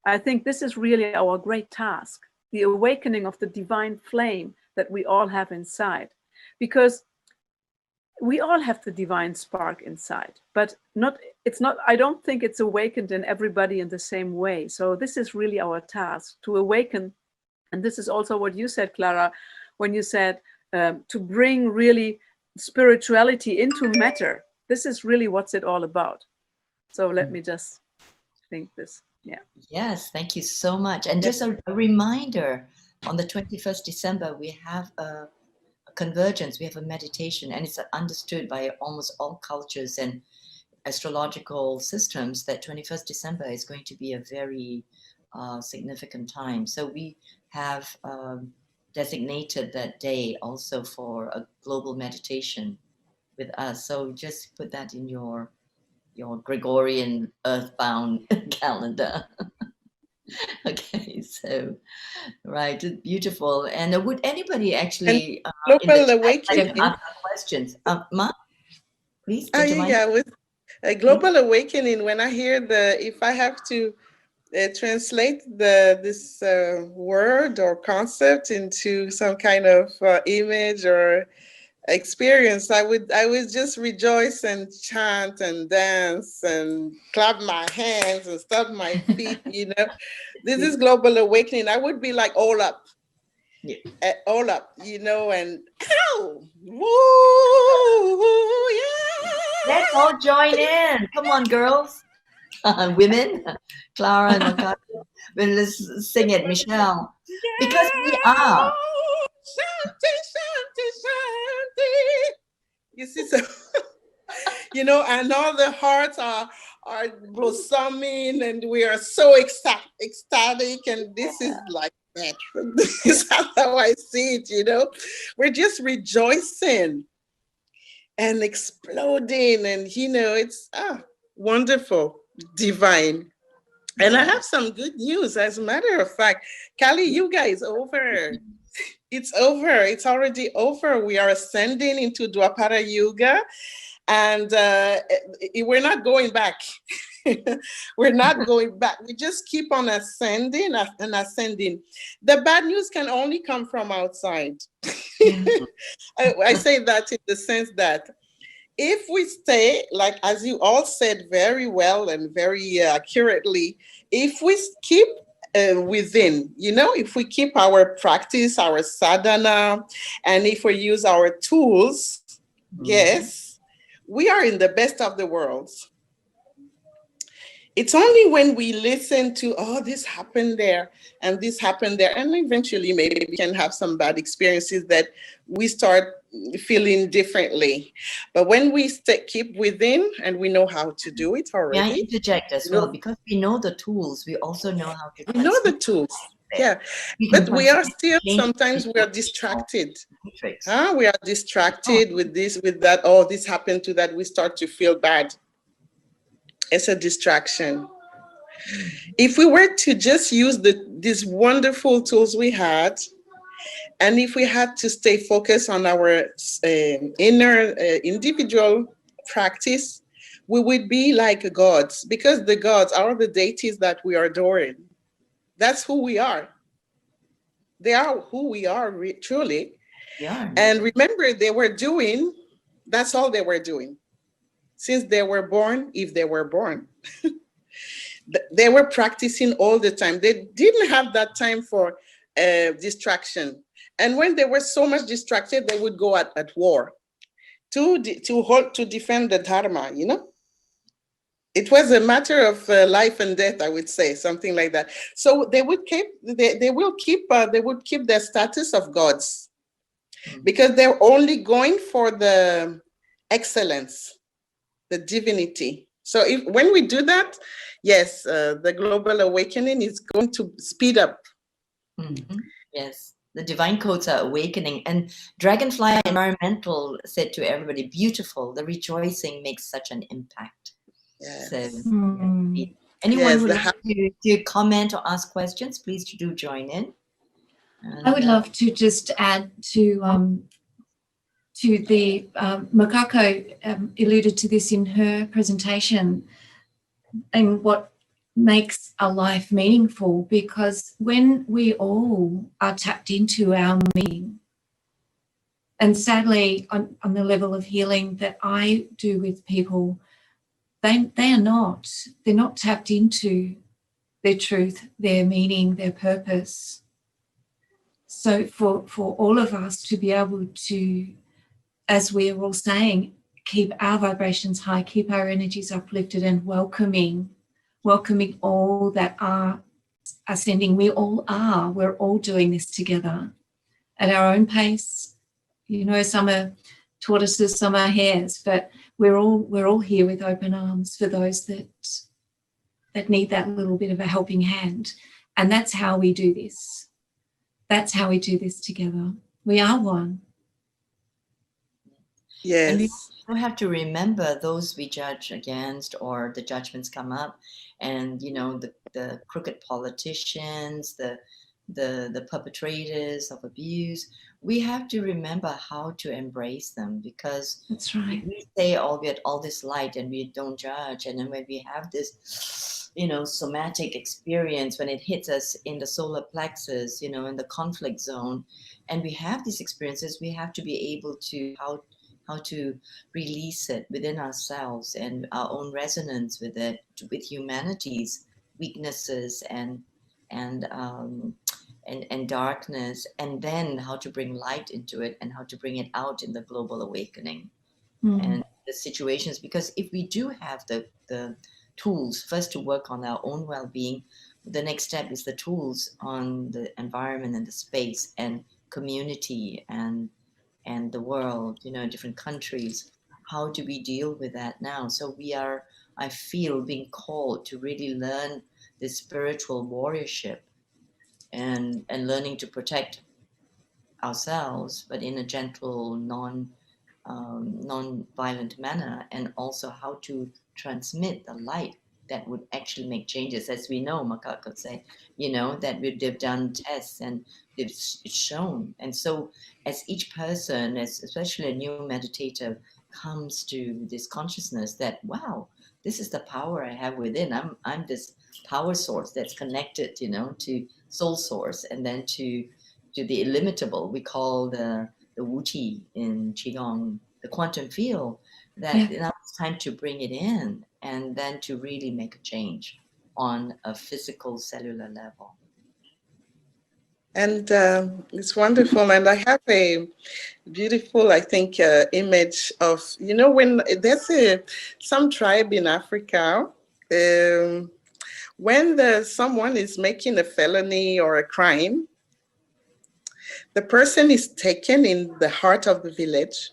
I think this is really our great task, the awakening of the divine flame that we all have inside, because we all have the divine spark inside, but I don't think it's awakened in everybody in the same way. So this is really our task, to awaken. And this is also what you said, Clara, when you said to bring really spirituality into matter. This is really what's it all about. So let me just think this. Yeah. Yes, thank you so much. And just a reminder, on the 21st December, we have a convergence, we have a meditation, and it's understood by almost all cultures and astrological systems that 21st December is going to be a very significant time. So we have designated that day also for a global meditation with us. So just put that in your Gregorian earthbound calendar. Okay, so right, beautiful. And would anybody actually Global Awakening? ask questions? Ma, please. With a Global Awakening. When I hear if I have to translate this word or concept into some kind of image or experience, I would just rejoice and chant and dance and clap my hands and stomp my feet. This is Global Awakening. I would be like all up, all up, and ow, woo, yeah. Let's all join in. Come on, girls, women, Clara and Makako. Well, let's sing it, Michelle, because we are. You see, so and all the hearts are blossoming, and we are so ecstatic, and this is like that. This is how I see it. We're just rejoicing and exploding, and it's wonderful, divine. And I have some good news. As a matter of fact, Kali, you guys over. It's over. It's already over. We are ascending into Dwapara Yuga, and we're not going back. We're not going back. We just keep on ascending and ascending. The bad news can only come from outside. I say that in the sense that if we stay, like as you all said very well and very accurately, if we keep within, if we keep our practice, our sadhana, and if we use our tools, yes, we are in the best of the worlds. It's only when we listen to, this happened there and this happened there, and eventually maybe we can have some bad experiences, that we start feeling differently. But when we keep within and we know how to do it already. May I interject as well? Because we know the tools, we also know how to. We know the tools. Yeah, but we are still, sometimes we are distracted. We are distracted with this, with that. This happened to that. We start to feel bad. It's a distraction. If we were to just use these wonderful tools we had, and if we had to stay focused on our inner individual practice, we would be like gods, because the gods are the deities that we are adoring. That's who we are. They are who we are, truly. Yeah. And remember, that's all they were doing. Since they were born, if they were born, they were practicing all the time. They didn't have that time for distraction. And when they were so much distracted, they would go at war to defend the dharma, it was a matter of life and death, I would say, something like that. So they would keep, they would keep their status of gods, because they're only going for the excellence, the divinity. So when we do that, yes, the global awakening is going to speed up. Mm-hmm. Yes, the divine codes are awakening. And Dragonfly Environmental said to everybody, beautiful, the rejoicing makes such an impact. Yes. So, anyone Yes, who would like to comment or ask questions, please do join in. And, I would love to just add to the Makako alluded to this in her presentation, and what makes a life meaningful, because when we all are tapped into our meaning, and sadly on the level of healing that I do with people, they're not tapped into their truth, their meaning, their purpose. So for all of us to be able to, as we are all saying, keep our vibrations high, keep our energies uplifted, and welcoming all that are ascending. We all are. We're all doing this together at our own pace. You know, some are tortoises, some are hares, but we're all here with open arms for those that need that little bit of a helping hand. And that's how we do this. That's how we do this together. We are one. Yes. And we also have to remember those we judge against, or the judgments come up, and you know, the crooked politicians, the perpetrators of abuse. We have to remember how to embrace them, because that's right. We say, oh, we had all this light and we don't judge, and then when we have this, you know, somatic experience, when it hits us in the solar plexus, you know, in the conflict zone, and we have these experiences, we have to be able to how to release it within ourselves and our own resonance with it, with humanity's weaknesses and darkness, and then how to bring light into it and how to bring it out in the global awakening and the situations. Because if we do have the tools first to work on our own well-being, the next step is the tools on the environment and the space and community and the world, you know, different countries. How do we deal with that now? So we are, I feel, being called to really learn this spiritual warriorship and learning to protect ourselves, but in a gentle, non-violent manner, and also how to transmit the light that would actually make changes. As we know, Makako say, you know, that they've done tests and it's shown. And so as each person, especially a new meditator, comes to this consciousness that, wow, this is the power I have within. I'm this power source that's connected, you know, to soul source, and then to the illimitable. We call the Wuti in Qigong, the quantum field, that now it's time to bring it in and then to really make a change on a physical cellular level. And it's wonderful. And I have a beautiful, I think, image of, you know, when there's some tribe in Africa, when someone is making a felony or a crime, the person is taken in the heart of the village,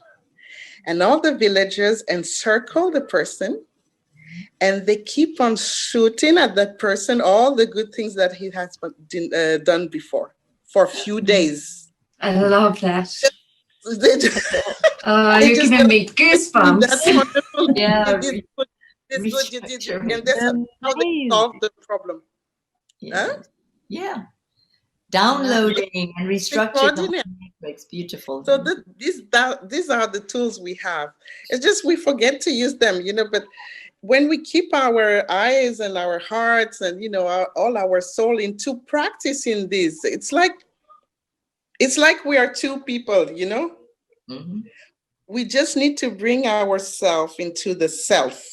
and all the villagers encircle the person, and they keep on shooting at that person all the good things that he has done before for a few days. I love that. You're going to make goosebumps. That's wonderful. Yeah, you did good. You did good. And that's how they solve the problem. Yeah. Huh? Yeah. Downloading and restructuring the matrix. Beautiful. So these are the tools we have. It's just we forget to use them, you know, but when we keep our eyes and our hearts and, you know, all our soul into practicing this, it's like we are two people, you know. Mm-hmm. We just need to bring ourselves into the self,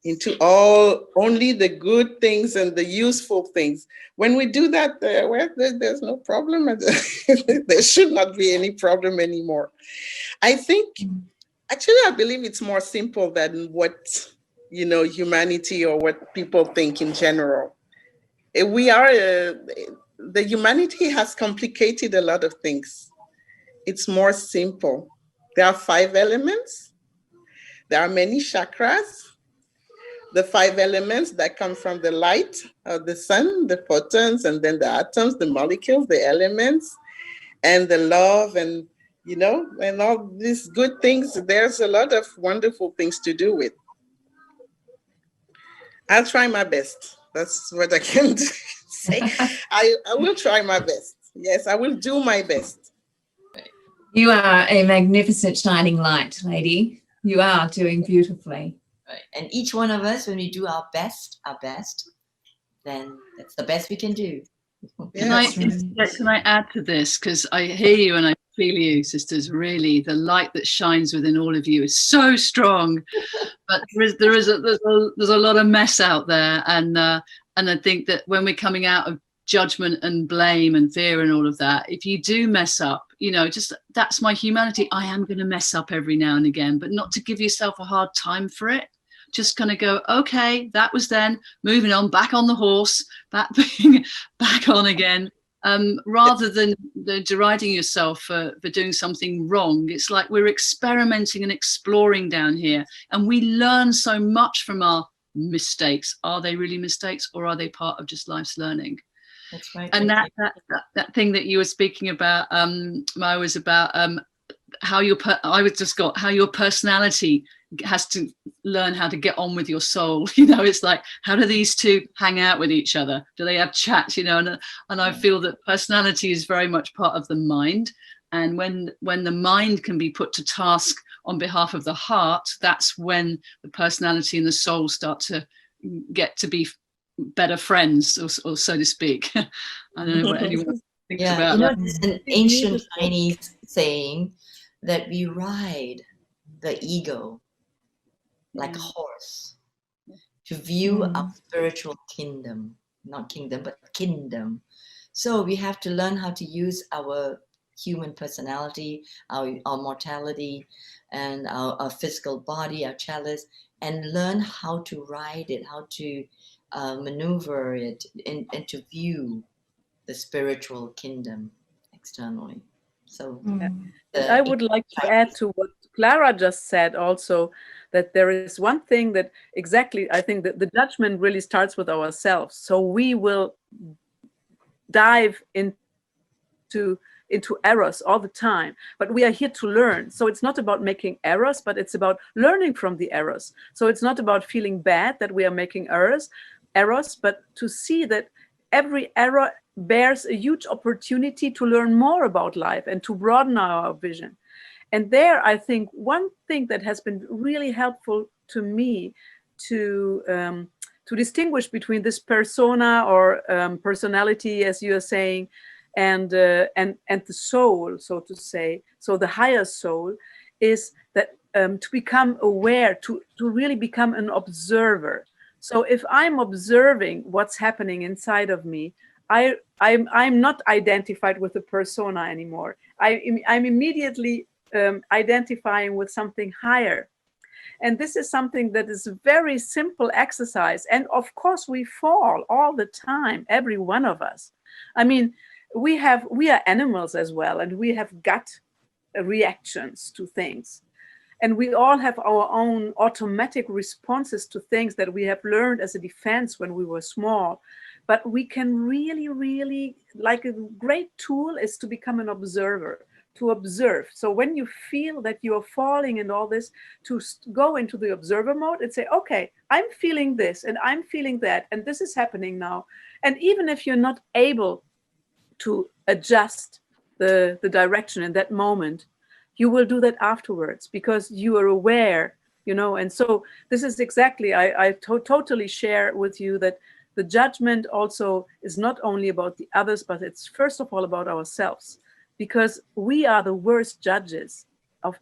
into only the good things and the useful things. When we do that, there's no problem. There should not be any problem anymore. I think, actually, I believe it's more simple than what you know, humanity or what people think in general. We are, the humanity has complicated a lot of things. It's more simple. There are 5 elements. There are many chakras. The 5 elements that come from the light of the sun, the photons, and then the atoms, the molecules, the elements, and the love, and, you know, and all these good things. There's a lot of wonderful things to do with. I'll try my best. That's what I can say. I will try my best. Yes, I will do my best. You are a magnificent shining light, lady. You are doing beautifully. Right. And each one of us, when we do our best, then that's the best we can do. Can I add to this? Because I hear you and I feel you, sisters. Really, the light that shines within all of you is so strong. But there's a lot of mess out there, and I think that when we're coming out of judgment and blame and fear and all of that, if you do mess up, you know, just that's my humanity. I am going to mess up every now and again, but not to give yourself a hard time for it. Just kind of go, okay, that was then, moving on, back on the horse, back on again, rather than deriding yourself for doing something wrong. It's like we're experimenting and exploring down here, and we learn so much from our mistakes. Are they really mistakes, or are they part of just life's learning? That's right. And that thing that you were speaking about, Maya, was about how your personality has to learn how to get on with your soul. You know, it's like, how do these two hang out with each other? Do they have chats? You know, and I feel that personality is very much part of the mind. And when the mind can be put to task on behalf of the heart, that's when the personality and the soul start to get to be better friends, or so to speak. I don't know what anyone thinks about that. There's an ancient Chinese saying that we ride the ego like a horse to view our spiritual kingdom, not kingdom, but kingdom. So we have to learn how to use our human personality, our mortality, and our physical body, our chalice, and learn how to ride it, how to maneuver it, and to view the spiritual kingdom externally. So I would like to add to what Clara just said also, that there is one thing that exactly, I think that the judgment really starts with ourselves. So we will dive into errors all the time, but we are here to learn. So it's not about making errors, but it's about learning from the errors. So it's not about feeling bad that we are making errors, but to see that every error bears a huge opportunity to learn more about life and to broaden our vision. And there, I think one thing that has been really helpful to me to distinguish between this persona or personality, as you are saying, and the soul, so to say, so the higher soul, is that to become aware, to really become an observer. So if I'm observing what's happening inside of me, I'm not identified with the persona anymore. I'm immediately identifying with something higher. And this is something that is a very simple exercise. And of course, we fall all the time, every one of us. I mean, we are animals as well, and we have gut reactions to things. And we all have our own automatic responses to things that we have learned as a defense when we were small. But we can really, really, like a great tool is to become an observer, to observe. So when you feel that you're falling and all this, to go into the observer mode and say, okay, I'm feeling this and I'm feeling that, and this is happening now. And even if you're not able to adjust the direction in that moment, you will do that afterwards because you are aware, you know. And so this is exactly, I totally share with you that the judgment also is not only about the others, but it's first of all about ourselves, because we are the worst judges of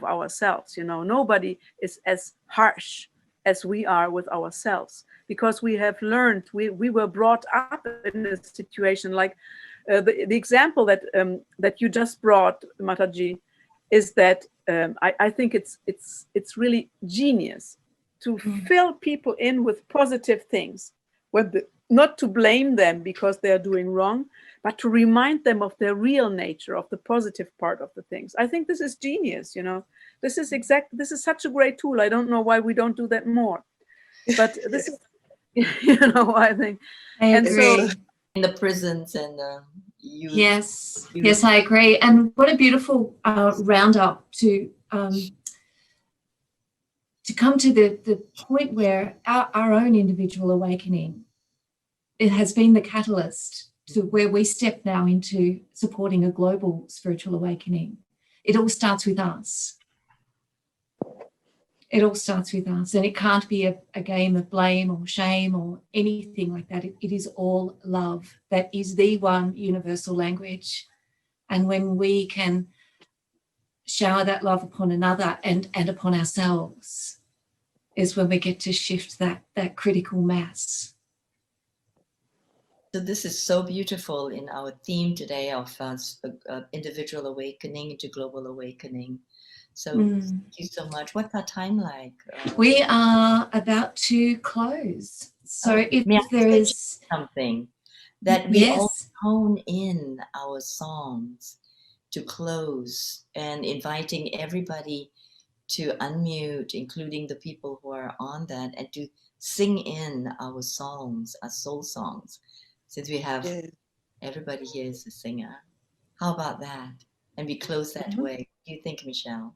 ourselves. You know, nobody is as harsh as we are with ourselves, because we have learned, we were brought up in a situation like the example that you just brought, Mataji, is that I think it's really genius to fill people in with positive things, not to blame them because they are doing wrong, but to remind them of their real nature, of the positive part of the things. I think this is genius, you know. This is such a great tool. I don't know why we don't do that more. But this is, you know, I think. I agree. So, in the prisons and youth. Yes, yes, I agree. And what a beautiful roundup to come to the point where our own individual awakening, it has been the catalyst to where we step now into supporting a global spiritual awakening. It all starts with us. It all starts with us, and it can't be a game of blame or shame or anything like that. It is all love. That is the one universal language. And when we can shower that love upon another and upon ourselves, is when we get to shift that critical mass. So this is so beautiful in our theme today of individual awakening into global awakening. So thank you so much. What's our time like? We are about to close. So if there is something that we all hone in our songs to close, and inviting everybody to unmute, including the people who are on that, and to sing in our songs, our soul songs, since we have everybody here is a singer. How about that? And we close that way. What do you think, Michelle?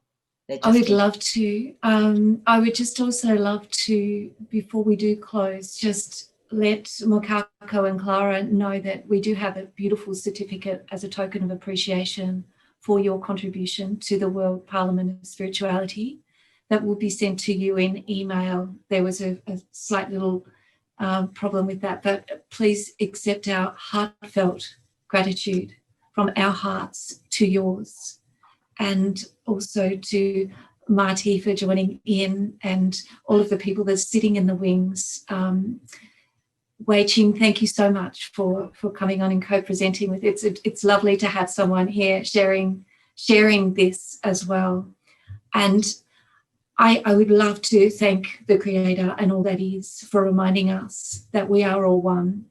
I would love to. I would just also love to, before we do close, just let Makako and Clara know that we do have a beautiful certificate as a token of appreciation for your contribution to the World Parliament of Spirituality that will be sent to you in email. There was a slight little problem with that, but please accept our heartfelt gratitude from our hearts to yours, and also to Marty for joining in, and all of the people that's sitting in the wings. Wei Ching, thank you so much for coming on and co-presenting with it. It's lovely to have someone here sharing this as well. And I would love to thank the Creator and all that is for reminding us that we are all one,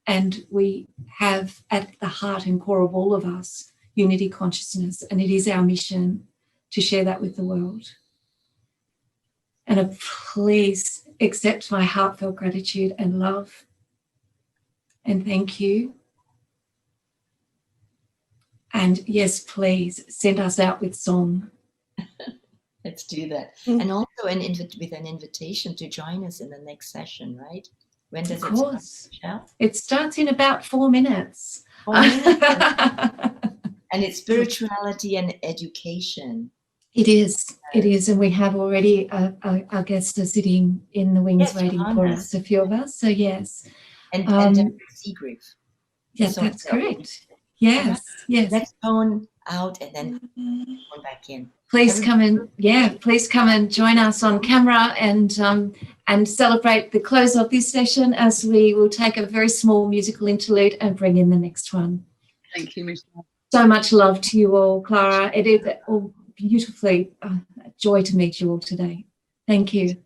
and we have at the heart and core of all of us unity consciousness, and it is our mission to share that with the world. And please accept my heartfelt gratitude and love. And thank you. And yes, please send us out with song. Let's do that. And also with an invitation to join us in the next session, right? When does it start, Michelle? It starts in about 4 minutes. 4 minutes. And it's spirituality and education. It is. It is. And we have already our guests are sitting in the wings waiting for us, a few of us. So yes. And Seagrave. Yes, so that's correct. Yes, yes. Let's tone out and then go back in. Please come and join us on camera and celebrate the close of this session, as we will take a very small musical interlude and bring in the next one. Thank you, Michelle. So much love to you all, Clara. It is all beautifully a joy to meet you all today. Thank you.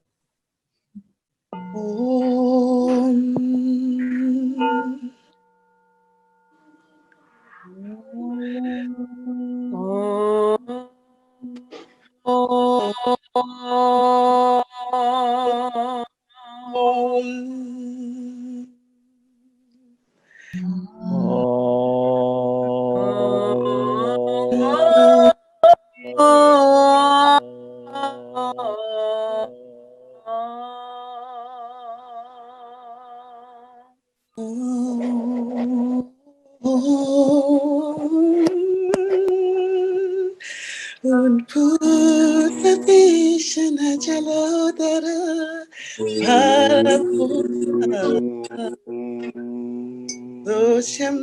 Dosham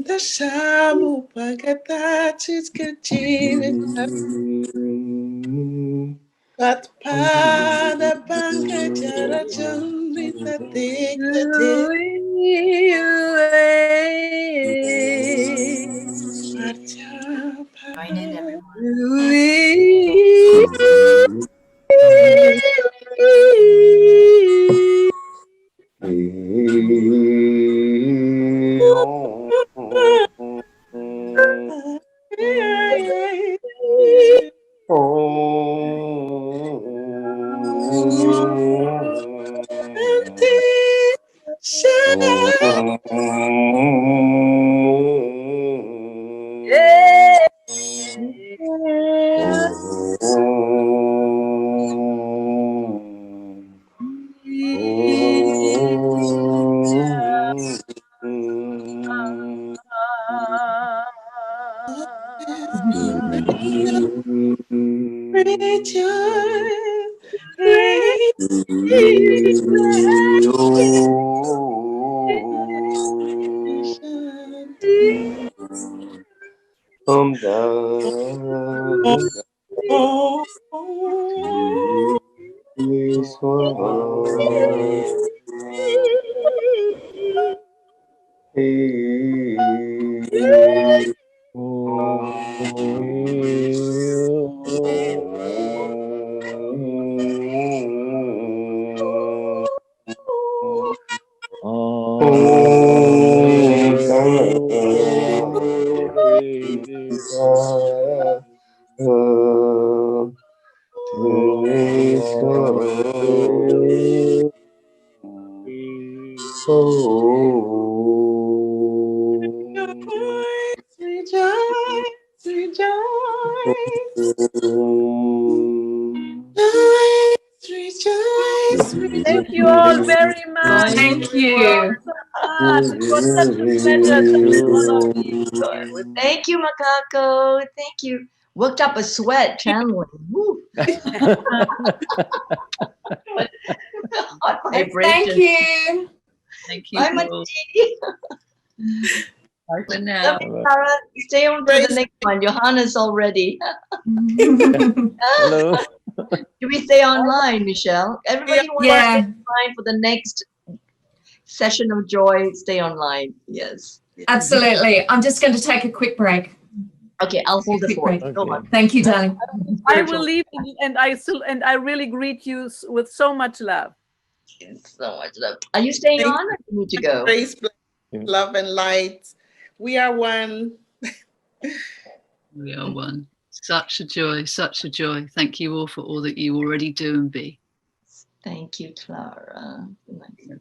dashamu pagata chiskachivita Patpada pankajara jambita tekate Join in, everyone. Thank you all very much. Thank you. It was such a pleasure talking to all of you. Well, thank you, Makako. Thank you. Worked up a sweat channeling. Woo. Hot vibration. Thank you. Thank you. Bye, Paul. Machi. Bye for now. Sarah, stay on to the next one. Johanna's already. Hello. Do we stay online, Michelle? Everybody wants to stay online for the next session of joy. Stay online. Yes. Absolutely. I'm just going to take a quick break. Okay, I'll hold the fort. Okay. Go on. Thank you, darling. I will leave, and I really greet you with so much love. So much love. Are you staying on, or do you need to go? Grace, love, and light. We are one. We are one. Such a joy, such a joy. Thank you all for all that you already do and be. Thank you, Clara. Nice.